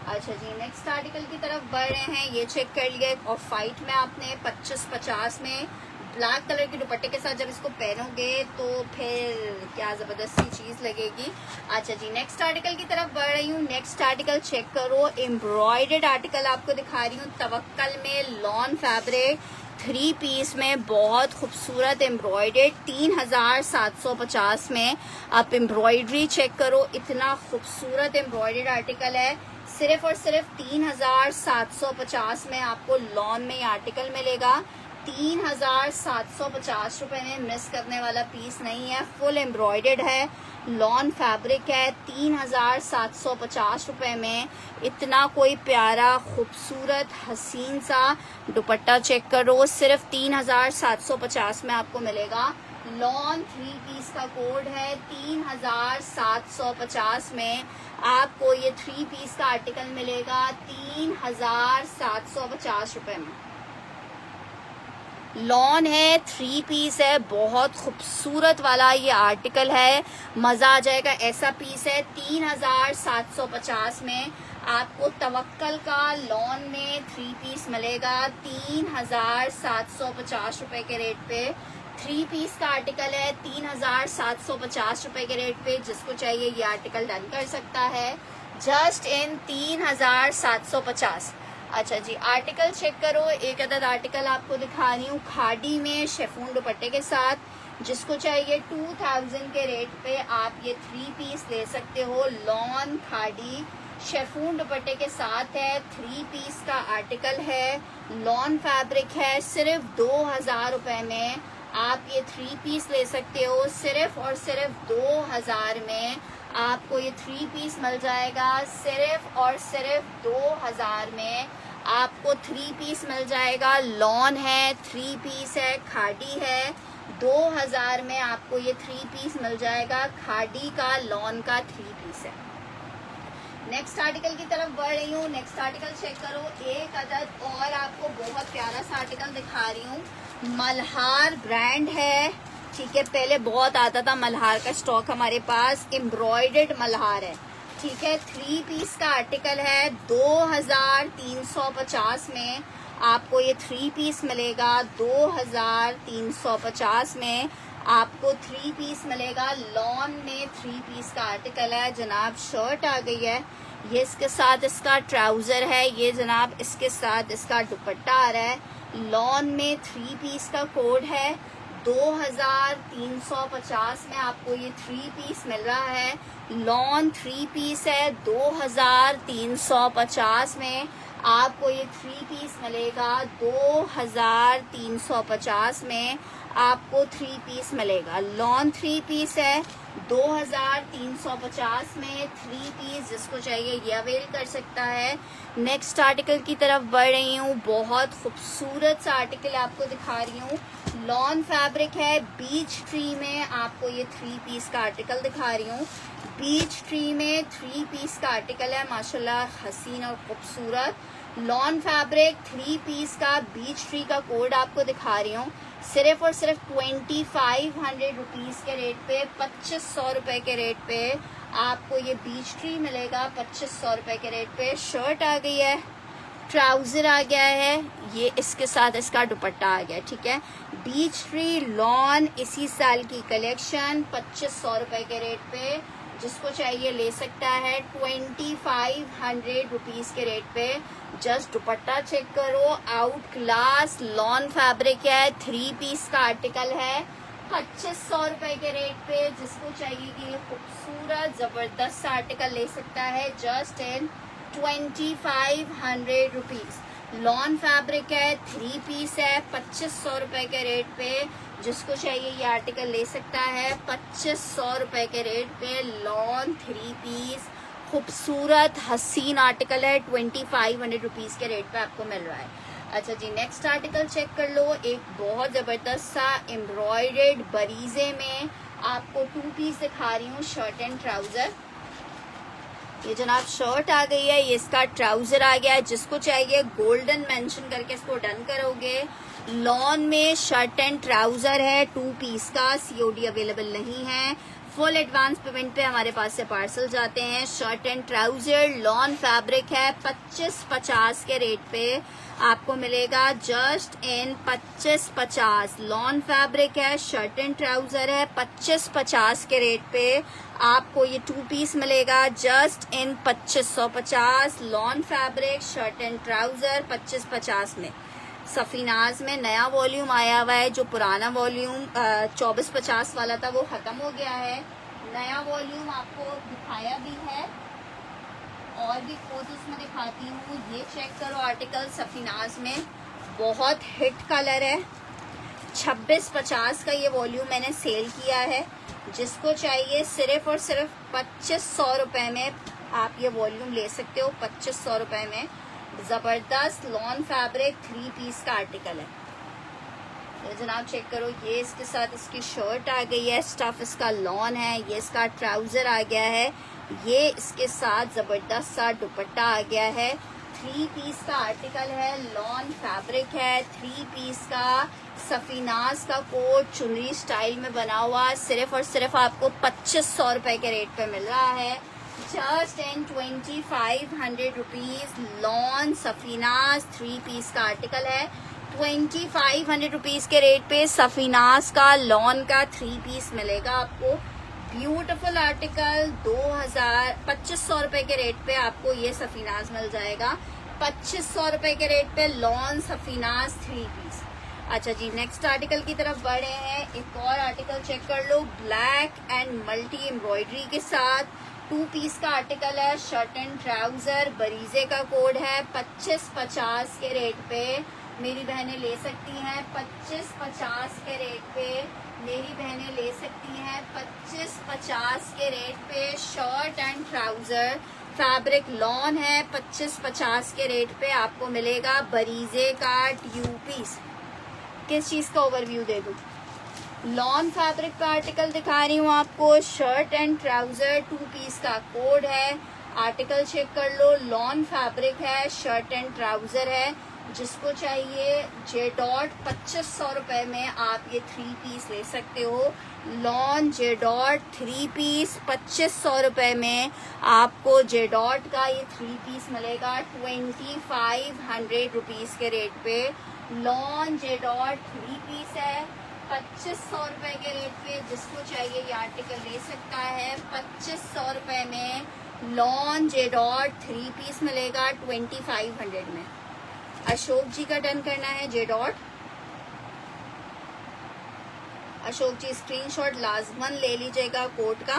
अच्छा जी, नेक्स्ट आर्टिकल की तरफ बढ़ रहे हैं। ये चेक कर लिया, ऑफ वाइट में आपने 25-50 में ब्लैक कलर के दुपट्टे के साथ जब इसको पहनोगे तो फिर क्या जबरदस्त सी चीज लगेगी। अच्छा जी, नेक्स्ट आर्टिकल की तरफ बढ़ रही हूँ। नेक्स्ट आर्टिकल चेक करो, एम्ब्रॉयडर्ड आर्टिकल आपको दिखा रही हूँ। तवक्कल में लॉन फैब्रिक 3 पीस में बहुत खूबसूरत एम्ब्रॉयडर्ड 3750 में। आप एम्ब्रॉयडरी चेक करो, इतना खूबसूरत एम्ब्रॉयडर्ड आर्टिकल है। सिर्फ और सिर्फ 3750 में आपको लॉन में ये आर्टिकल मिलेगा। 3750 रुपए में मिस करने वाला पीस नहीं है। फुल एम्ब्रॉयडर्ड है, लॉन फैब्रिक है। 3750 रुपए में इतना कोई प्यारा खूबसूरत हसीन सा दुपट्टा चेक करो। सिर्फ 3750 में आपको मिलेगा। लॉन 3 पीस का कोड है। 3750 में आपको ये 3 पीस का आर्टिकल मिलेगा 3750 रुपए में। लॉन है, 3 पीस है, बहुत खूबसूरत वाला ये आर्टिकल है। मजा आ जाएगा ऐसा पीस है। 3750 में आपको तवक्कल का लॉन में 3 पीस मिलेगा 3750 रुपए के रेट पे। 3 पीस का आर्टिकल है 3750 रुपए के रेट पे। जिसको चाहिए ये आर्टिकल डन कर सकता है जस्ट इन 3750। अच्छा जी, आर्टिकल चेक करो। एक अदद आर्टिकल आपको दिखा रही हूँ खादी में शेफून दुपट्टे के साथ। जिसको चाहिए 2000 के रेट पे आप ये 3 पीस ले सकते हो। लॉन खादी शेफून दुपट्टे के साथ है। 3 पीस का आर्टिकल है, लॉन फैब्रिक है। सिर्फ 2000 रुपए में आप ये 3 पीस ले सकते हो। सिर्फ और सिर्फ 2000 में आपको ये 3 पीस मिल जाएगा। सिर्फ और सिर्फ 2000 में आपको 3 पीस मिल जाएगा। लॉन है, 3 पीस है, खादी है। 2000 में आपको ये 3 पीस मिल जाएगा। खादी का लॉन का 3 पीस है। नेक्स्ट आर्टिकल की तरफ बढ़ रही हूँ। नेक्स्ट आर्टिकल चेक करो। एक अदद और आपको बहुत प्यारा सा आर्टिकल दिखा रही हूँ। मल्हार ब्रांड है, ठीक है। पहले बहुत आता था मल्हार का स्टॉक हमारे पास। एम्ब्रॉयडर्ड मल्हार है, ठीक है। 3 पीस का आर्टिकल है। 2350 में आपको ये 3 पीस मिलेगा। 2350 में आपको 3 पीस मिलेगा। लॉन में 3 पीस का आर्टिकल है जनाब। शर्ट आ गई है, ये इसके साथ इसका ट्राउजर है। ये जनाब इसके साथ इसका दुपट्टा आ रहा है। लॉन में 3 पीस का कोड है। 2350 में आपको ये 3 पीस मिल रहा है। लॉन 3 पीस है। 2350 में आपको ये 3 पीस मिलेगा। 2350 में आपको 3 पीस मिलेगा। लॉन 3 पीस है। 2350 में 3 पीस जिसको चाहिए ये अवेल कर सकता है। नेक्स्ट आर्टिकल की तरफ बढ़ रही हूँ। बहुत खूबसूरत सा आर्टिकल आपको दिखा रही हूँ। लॉन फैब्रिक है। बीच ट्री में आपको ये 3 पीस का आर्टिकल दिखा रही हूँ। बीच ट्री में 3 पीस का आर्टिकल है, माशाल्लाह हसीन और खूबसूरत। लॉन फैब्रिक 3 पीस का बीच ट्री का कोड आपको दिखा रही हूँ। सिर्फ और सिर्फ 2500 रुपीज़ के रेट पे, 2500 रुपए के रेट पे आपको ये बीच ट्री मिलेगा। 2500 रुपए के रेट पे। शर्ट आ गई है, ट्राउज़र आ गया है, ये इसके साथ इसका दुपट्टा आ गया, ठीक है। बीच ट्री लॉन इसी साल की कलेक्शन 2500 रुपये के रेट पे, जिसको चाहिए ले सकता है 2500 रुपीज़ के रेट पे। जस्ट दुपट्टा चेक करो, आउट क्लास लॉन फैब्रिक है, 3 पीस का आर्टिकल है, 2500 रुपये के रेट पे। जिसको चाहिए कि ये खूबसूरत ज़बरदस्त आर्टिकल ले सकता है just in 2500 rupees. Lawn fabric है, 3 पीस है, 2500 रुपये के रेट पे। जिसको चाहिए ये आर्टिकल ले सकता है 2500 रुपये के रेट पे। लॉन 3 पीस खूबसूरत हसीन आर्टिकल है, 2500 रुपीज़ के रेट पे आपको मिल रहा है। अच्छा जी, नेक्स्ट आर्टिकल चेक कर लो। एक बहुत ज़बरदस्त सा एम्ब्रॉयडर्ड बरीजे में आपको 2 पीस दिखा रही हूँ, शर्ट एंड ट्राउज़र। ये जनाब शर्ट आ गई है, ये इसका ट्राउज़र आ गया है। जिसको चाहिए गोल्डन मेंशन करके इसको डन करोगे। लॉन में शर्ट एंड ट्राउज़र है, 2 पीस का, COD अवेलेबल नहीं है। फुल एडवांस पेमेंट पे हमारे पास से पार्सल जाते हैं। Shirt and trouser lawn fabric है, 2550 के रेट पे आपको मिलेगा जस्ट इन 2550। लॉन फैब्रिक है, शर्ट एंड ट्राउज़र है, 2550 के रेट पे आपको ये 2 पीस मिलेगा just in 2550। Lawn fabric shirt and trouser 2550 में। सफीनाज में नया वॉल्यूम आया हुआ है, जो पुराना वॉल्यूम 2450 वाला था वो ख़त्म हो गया है। नया वॉल्यूम आपको दिखाया भी है और भी फोटोज में दिखाती हूँ। ये चेक करो आर्टिकल सफीनाज में, बहुत हिट कलर है। 2650 का ये वॉल्यूम मैंने सेल किया है। जिसको चाहिए सिर्फ और सिर्फ 2500 रुपये में आप ये वॉल्यूम ले सकते हो, 2500 रुपये में। ज़बरदस्त लॉन फैब्रिक 3 पीस का आर्टिकल है। ये जनाब चेक करो, ये इसके साथ इसकी शर्ट आ गई है, स्टफ इसका लॉन है, ये इसका ट्राउज़र आ गया है, ये इसके साथ ज़बरदस्त सा दुपट्टा आ गया है। 3 पीस का आर्टिकल है, लॉन फैब्रिक है, 3 पीस का सफीनाज का कोट चुनरी स्टाइल में बना हुआ सिर्फ और सिर्फ आपको 2500 रुपये के रेट पे मिल रहा है just in 2500 rupees. Lawn Safinaz 3 piece का आर्टिकल है, 2500 रुपीज़ के रेट पे सफीनाज का लॉन का 3 पीस मिलेगा आपको। ब्यूटीफुल आर्टिकल 2500 रुपये के रेट पे आपको ये सफीनाज मिल जाएगा, 2500 रुपये के रेट पे लॉन सफीनाज 3 पीस। अच्छा जी, नेक्स्ट आर्टिकल की तरफ बढ़े हैं। एक और आर्टिकल चेक कर लो, ब्लैक एंड मल्टी एम्ब्रॉयडरी के साथ 2 पीस का आर्टिकल है, शर्ट एंड ट्राउज़र, बरीजे का कोड है, 2550 के रेट पे मेरी बहनें ले सकती हैं। 2550 के रेट पे मेरी बहनें ले सकती हैं, 2550 के रेट पे। Shirt and trouser fabric lawn है, 2550 के रेट पे आपको मिलेगा। बरीजे का 2 पीस, किस चीज़ का ओवरव्यू दे दूँ? लॉन फैब्रिक का आर्टिकल दिखा रही हूँ आपको, शर्ट एंड ट्राउज़र 2 पीस का कोड है। आर्टिकल चेक कर लो, लॉन फैब्रिक है, शर्ट एंड ट्राउज़र है। जिसको चाहिए जे डॉट 2500 रुपये में आप ये 3 पीस ले सकते हो। लॉन जे डॉट 3 पीस 2500 रुपये में आपको जे डॉट का ये 3 पीस मिलेगा 2500 रुपीज़ के रेट पे। लॉन जे डॉट 3 पीस है, 2500 रुपये के रेट पे। जिसको चाहिए ये आर्टिकल ले सकता है, 2500 रुपये में लॉन जे डॉट 3 पीस मिलेगा 2500 में। अशोक जी का डन करना है जे डॉट। अशोक जी स्क्रीनशॉट लाजमन ले लीजिएगा कोड का।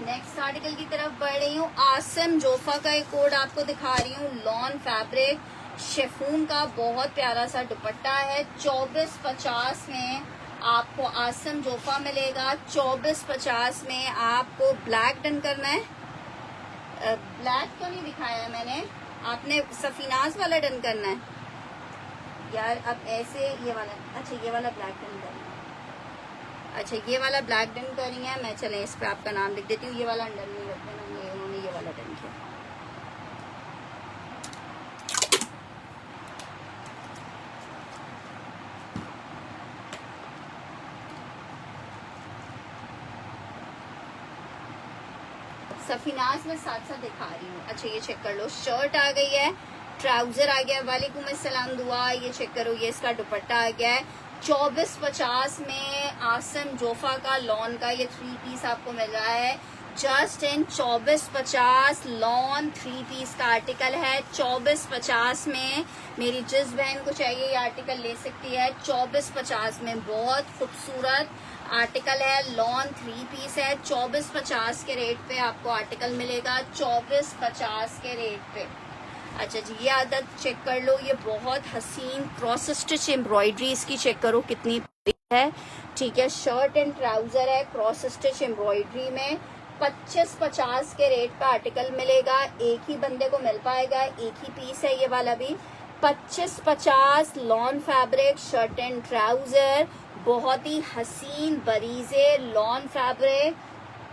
नेक्स्ट आर्टिकल की तरफ बढ़ रही हूँ। आसिम जोफा का एक कोड आपको दिखा रही हूँ, लॉन फैब्रिक शेफून का बहुत प्यारा सा दुपट्टा है। 2450 में आपको आसिम जोफा मिलेगा। 2450 में आपको ब्लैक डन करना है। ब्लैक तो नहीं दिखाया है मैंने, आपने सफीनाज वाला डन करना है यार। अब ऐसे ये वाला, अच्छा ये वाला ब्लैक डन करना है। अच्छा ये वाला ब्लैक डन करी है मैं, चलें इस पर आपका नाम लिख देती हूँ। ये वाला अंडर नहीं रख देना, उन्होंने ये वाला डन किया। सफीनाज में साथ साथ दिखा रही हूँ। अच्छा ये चेक कर लो, शर्ट आ गई है, ट्राउजर आ गया, वालेकुम अस्सलाम दुआ। ये चेक करो, ये इसका दुपट्टा आ गया है 2450 में। आसम जोफा का लॉन का ये 3 पीस आपको मिल रहा है जस्ट इन 2450। लॉन 3 पीस का आर्टिकल है 2450 में। मेरी जिस बहन को चाहिए ये आर्टिकल ले सकती है 2450 में। बहुत खूबसूरत आर्टिकल है, लॉन 3 पीस है, 2450 के रेट पे आपको आर्टिकल मिलेगा, 2450 के रेट पे। अच्छा जी ये आदत चेक कर लो, ये बहुत हसीन क्रॉस स्टिच एम्ब्रॉयडरी इसकी चेक करो कितनी है। ठीक है, शर्ट एंड ट्राउजर है क्रॉस स्टिच एम्ब्रॉयडरी में। 2550 के रेट पे आर्टिकल मिलेगा, एक ही बंदे को मिल पाएगा, एक ही पीस है ये वाला भी। 2550 lawn fabric shirt and trouser, बहुत ही हसीन बरीजे लॉन फैब्रिक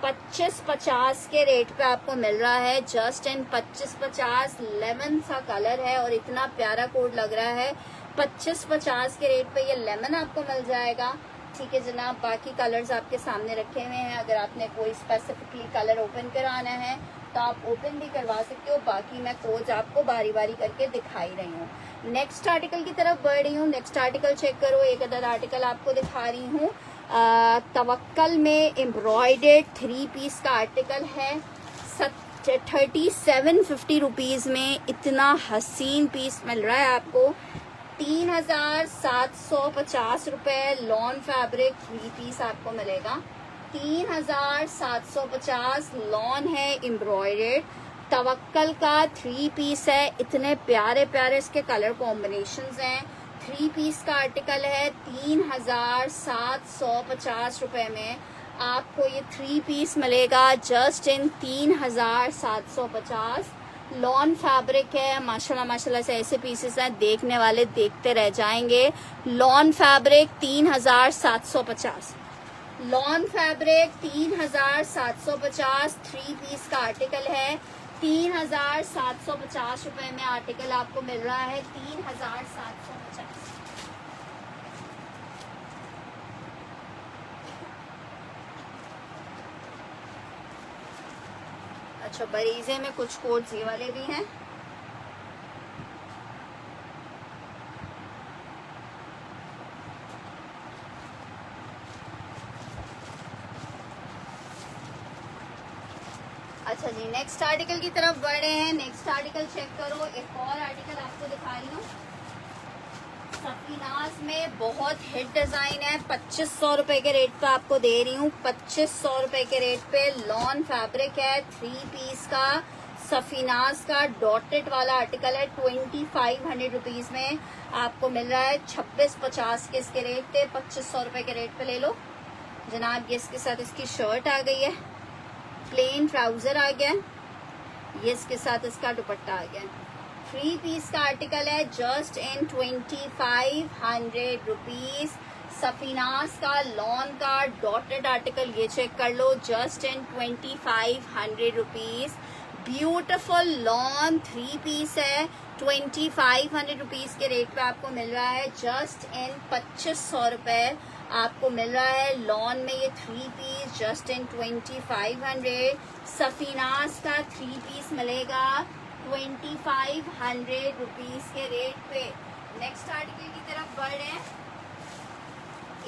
2550 के रेट पे आपको मिल रहा है जस्ट इन 2550। लेमन सा कलर है और इतना प्यारा कोड लग रहा है। 2550 के रेट पे ये लेमन आपको मिल जाएगा। ठीक है जनाब, बाकी कलर्स आपके सामने रखे हुए हैं, अगर आपने कोई स्पेसिफिकली कलर ओपन कराना है तो आप ओपन भी करवा सकते हो, बाकी मैं कोड्स आपको बारी बारी करके दिखाई रही हूँ। नेक्स्ट आर्टिकल की तरफ बढ़ रही हूँ। नेक्स्ट आर्टिकल चेक करो, एक अदर आर्टिकल आपको दिखा रही हूँ। तवक्कल में एम्ब्रॉयडर्ड 3 पीस का आर्टिकल है 3750 रुपीज़ में। इतना हसीन पीस मिल रहा है आपको 3750 रुपये। लॉन फैब्रिक 3 पीस आपको मिलेगा 3750। लॉन है एम्ब्रॉयडर्ड, तवक्कल का 3 पीस है। इतने प्यारे प्यारे इसके कलर कॉम्बिनेशंस हैं। 3 पीस का आर्टिकल है 3750 रुपए में आपको ये 3 पीस मिलेगा जस्ट इन 3750। लॉन फैब्रिक है, माशाल्लाह माशाल्लाह से ऐसे पीसेस हैं देखने वाले देखते रह जाएंगे। Lawn fabric 3750, lawn fabric 3750 3 piece का आर्टिकल है। 3750 रुपए में आर्टिकल आपको मिल रहा है 3750। अच्छा बरीजे में कुछ कोड्स ये वाले भी हैं। अच्छा जी नेक्स्ट आर्टिकल की तरफ बढ़ रहे हैं। नेक्स्ट आर्टिकल चेक करो, एक और आर्टिकल आपको दिखा रही हूँ। सफीनाज में बहुत हिट डिजाइन है, 2500 रुपए के रेट पे आपको दे रही हूँ। 2500 रुपए के रेट पे लॉन फैब्रिक है 3 पीस का, सफीनाज का डॉटेड वाला आर्टिकल है 2500 रुपीज में आपको मिल रहा है 2650 के इसके रेट पे। 2500 रुपए के रेट पे ले लो जनाब। ये इसके साथ इसकी शर्ट आ गई है, प्लेन ट्राउजर आ गया, ये इसके साथ इसका दुपट्टा आ गया। 3 पीस का आर्टिकल है जस्ट इन 2500 रुपीज। सफीनाज का लॉन का डॉटेड आर्टिकल ये चेक कर लो just in 2500 rupees. Beautiful lawn 3 piece है 2500 रुपीज के रेट पे आपको मिल रहा है जस्ट इन 2500 रुपए आपको मिल रहा है। लॉन में ये 3 पीस जस्ट इन 2500। सफीनाज का 3 पीस मिलेगा 2500 रुपीज के रेट पे। नेक्स्ट आर्टिकल की तरफ बढ़ रहे हैं।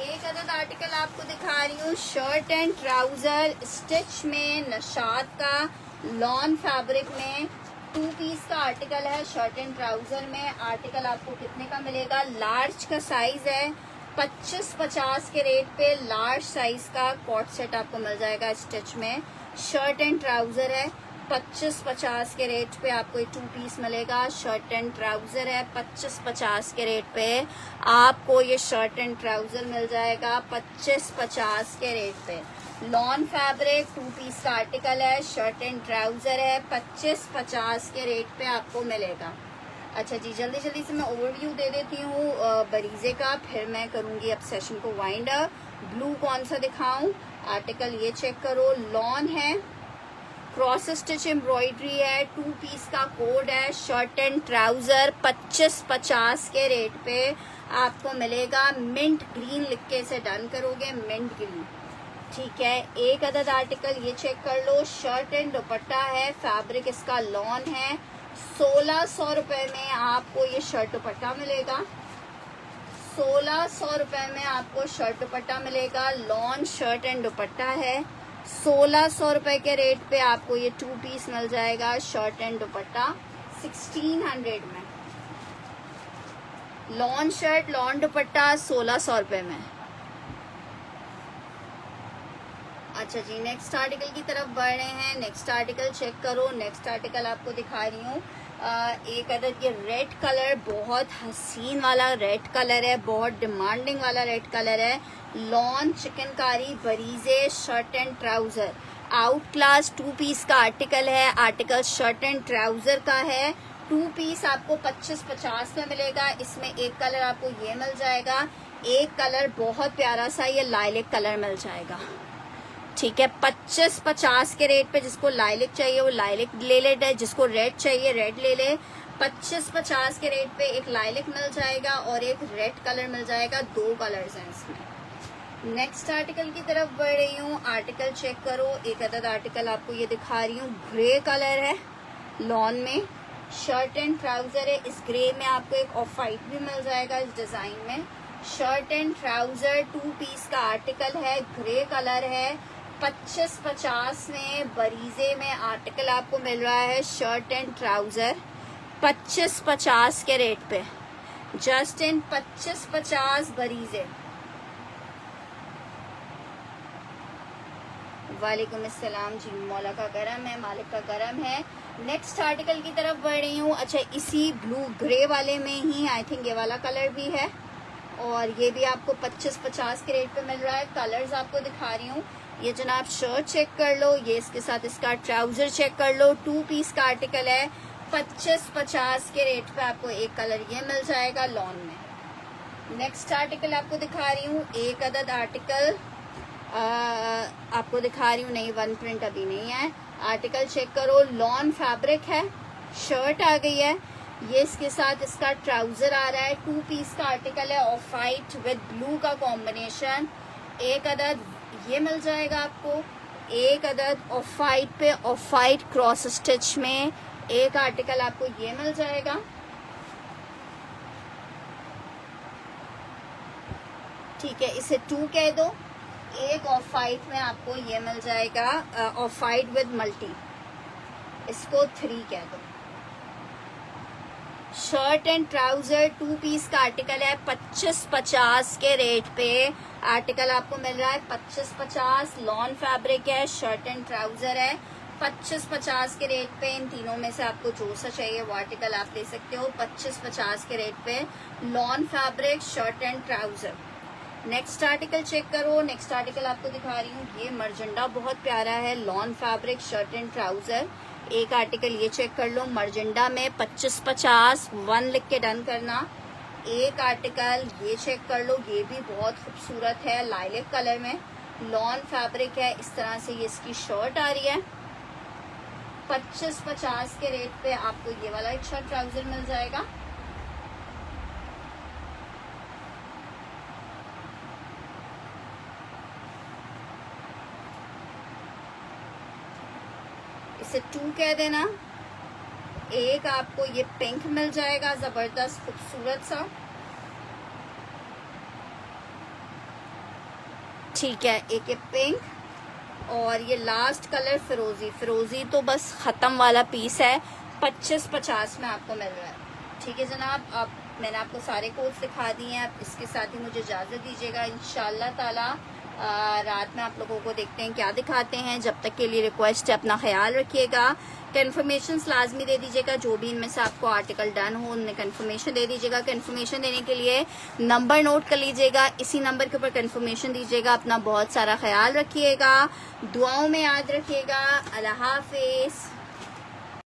एक अदद आर्टिकल आपको दिखा रही हूँ, शर्ट एंड ट्राउजर स्टिच में नशाद का लॉन फैब्रिक में 2 पीस का आर्टिकल है। शर्ट एंड ट्राउजर में आर्टिकल आपको कितने का मिलेगा? लार्ज का साइज है 2550 के रेट पे लार्ज साइज का कॉट सेट आपको मिल जाएगा स्टिच में। शर्ट एंड ट्राउजर है 2550 के रेट पे आपको 2 पीस मिलेगा। शर्ट एंड ट्राउजर है 2550 के रेट पे आपको ये शर्ट एंड ट्राउजर मिल जाएगा 2550 के रेट पे। लॉन फैब्रिक 2 पीस का आर्टिकल है, शर्ट एंड ट्राउजर है 2550 के रेट पे आपको मिलेगा। अच्छा जी जल्दी जल्दी से मैं ओवरव्यू दे देती हूँ बरीजे का, फिर मैं करूँगी अब सेशन को वाइंड अप। ब्लू कौन सा दिखाऊं? आर्टिकल ये चेक करो, लॉन है, क्रॉस स्टिच एम्ब्रॉयडरी है, 2 पीस का कोड है, शर्ट एंड ट्राउजर 2550 के रेट पे आपको मिलेगा। मिंट ग्रीन लिख के इसे डन करोगे, मिंट ग्रीन ठीक है, एक अदद आर्टिकल ये चेक कर लो, शर्ट एंड दुपट्टा है, फैब्रिक इसका लॉन है। 1600 रुपये में आपको ये शर्ट दुपट्टा मिलेगा। 1600 रुपये में आपको शर्ट दुपट्टा मिलेगा। लॉन शर्ट एंड दुपट्टा है। 1600 रुपये के रेट पे आपको ये 2 पीस मिल जाएगा, शर्ट एंड दुपट्टा 1600 में। लॉन शर्ट लॉन दुपट्टा 1600 रुपये में। अच्छा जी, नेक्स्ट आर्टिकल की तरफ बढ़ रहे हैं। नेक्स्ट आर्टिकल चेक करो। नेक्स्ट आर्टिकल आपको दिखा रही हूँ, एक अदद ये रेड कलर, बहुत हसीन वाला रेड कलर है, बहुत डिमांडिंग वाला रेड कलर है। Lawn chikankari Bareeze shirt and trouser, out class 2 piece का आर्टिकल है। आर्टिकल शर्ट एंड ट्राउजर का है। 2 पीस आपको 25-50 में मिलेगा। इसमें एक कलर आपको ये मिल जाएगा, एक कलर बहुत प्यारा सा ये लाइलिक कलर मिल जाएगा। ठीक है, 25-50 के रेट पे जिसको लाइलिक चाहिए वो लाइलिक ले ले, जिसको रेड चाहिए रेड ले ले। 25-50 के रेट पे एक लाइलिक मिल जाएगा और एक रेड कलर मिल जाएगा। 2 कलर्स हैं इसमें। नेक्स्ट आर्टिकल की तरफ बढ़ रही हूँ। आर्टिकल चेक करो। एक अदद आर्टिकल आपको ये दिखा रही हूँ, ग्रे कलर है, लॉन में शर्ट एंड ट्राउजर है। इस ग्रे में आपको एक ऑफ वाइट भी मिल जाएगा इस डिजाइन में। शर्ट एंड ट्राउजर 2 पीस का आर्टिकल है, ग्रे कलर है। 25-50 में बरीजे में आर्टिकल आपको मिल रहा है, शर्ट एंड ट्राउजर 25-50 के रेट पे, जस्ट इन 25-50 बरीजे। वालेकुम अस्सलाम जी, मौला का करम है, मालिक का करम है। नेक्स्ट आर्टिकल की तरफ बढ़ रही हूँ। अच्छा, इसी ब्लू ग्रे वाले में ही आई थिंक ये वाला कलर भी है और ये भी आपको 25-50 के रेट पे मिल रहा है। कलर्स आपको दिखा रही हूँ। ये जनाब शर्ट चेक कर लो, ये इसके साथ इसका ट्राउजर चेक कर लो। 2 पीस का आर्टिकल है। 25-50 के रेट पे आपको एक कलर ये मिल जाएगा लॉन में। नेक्स्ट आर्टिकल आपको दिखा रही हूँ, एक अदद आर्टिकल आपको दिखा रही हूँ, नहीं वन प्रिंट अभी नहीं है। आर्टिकल चेक करो, लॉन फैब्रिक है, शर्ट आ गई है, ये इसके साथ इसका ट्राउजर आ रहा है। 2 पीस का आर्टिकल है, ऑफ वाइट विद ब्लू का कॉम्बिनेशन। एक अदद ये मिल जाएगा आपको, एक अदद ऑफ वाइट पे ऑफ वाइट क्रॉस स्टिच में एक आर्टिकल आपको ये मिल जाएगा। ठीक है, इसे 2 कह दो। एक ऑफ वाइट में आपको ये मिल जाएगा, ऑफ वाइट विद मल्टी, इसको 3 कह दो। शर्ट एंड ट्राउजर 2 पीस का आर्टिकल है, 25-50 के रेट पे आर्टिकल आपको मिल रहा है। 25-50 लॉन फैब्रिक है, शर्ट एंड ट्राउजर है। 25-50 के रेट पे इन तीनों में से आपको जो सा चाहिए वो आर्टिकल आप ले सकते हो। 25-50 के रेट पे lawn fabric, shirt and trouser. Next article check करो। नेक्स्ट आर्टिकल आपको दिखा रही हूँ, ये मर्जेंडा बहुत प्यारा है, lawn fabric, shirt and trouser. एक आर्टिकल ये चेक कर लो, मर्जेंडा में 25-50 1 लिख के डन करना। एक आर्टिकल ये चेक कर लो, ये भी बहुत खूबसूरत है, लाइलिक कलर में, लॉन फैब्रिक है। इस तरह से ये इसकी शर्ट आ रही है। 25-50 के रेट पे आपको ये वाला एक शर्ट ट्राउजर मिल जाएगा। इसे 2 कह देना। एक आपको ये पिंक मिल जाएगा, जबरदस्त खूबसूरत सा। ठीक है, एक ये पिंक और ये लास्ट कलर फिरोजी। फिरोजी तो बस खत्म वाला पीस है, 25-50 में आपको मिल रहा है। ठीक है जनाब, अब मैंने आपको सारे कोड्स दिखा दिए हैं। अब इसके साथ ही मुझे इजाज़त दीजिएगा। इंशाल्लाह ताला रात में आप लोगों को देखते हैं क्या दिखाते हैं। जब तक के लिए रिक्वेस्ट है, अपना ख्याल रखिएगा। कन्फर्मेशन लाजमी दे दीजिएगा, जो भी इनमें से आपको आर्टिकल डन हो उनमें कन्फर्मेशन दे दीजिएगा। कन्फर्मेशन देने के लिए नंबर नोट कर लीजिएगा, इसी नंबर के ऊपर कन्फर्मेशन दीजिएगा। अपना बहुत सारा ख्याल रखिएगा, दुआओं में याद रखिएगा। अल्लाह हाफिज़।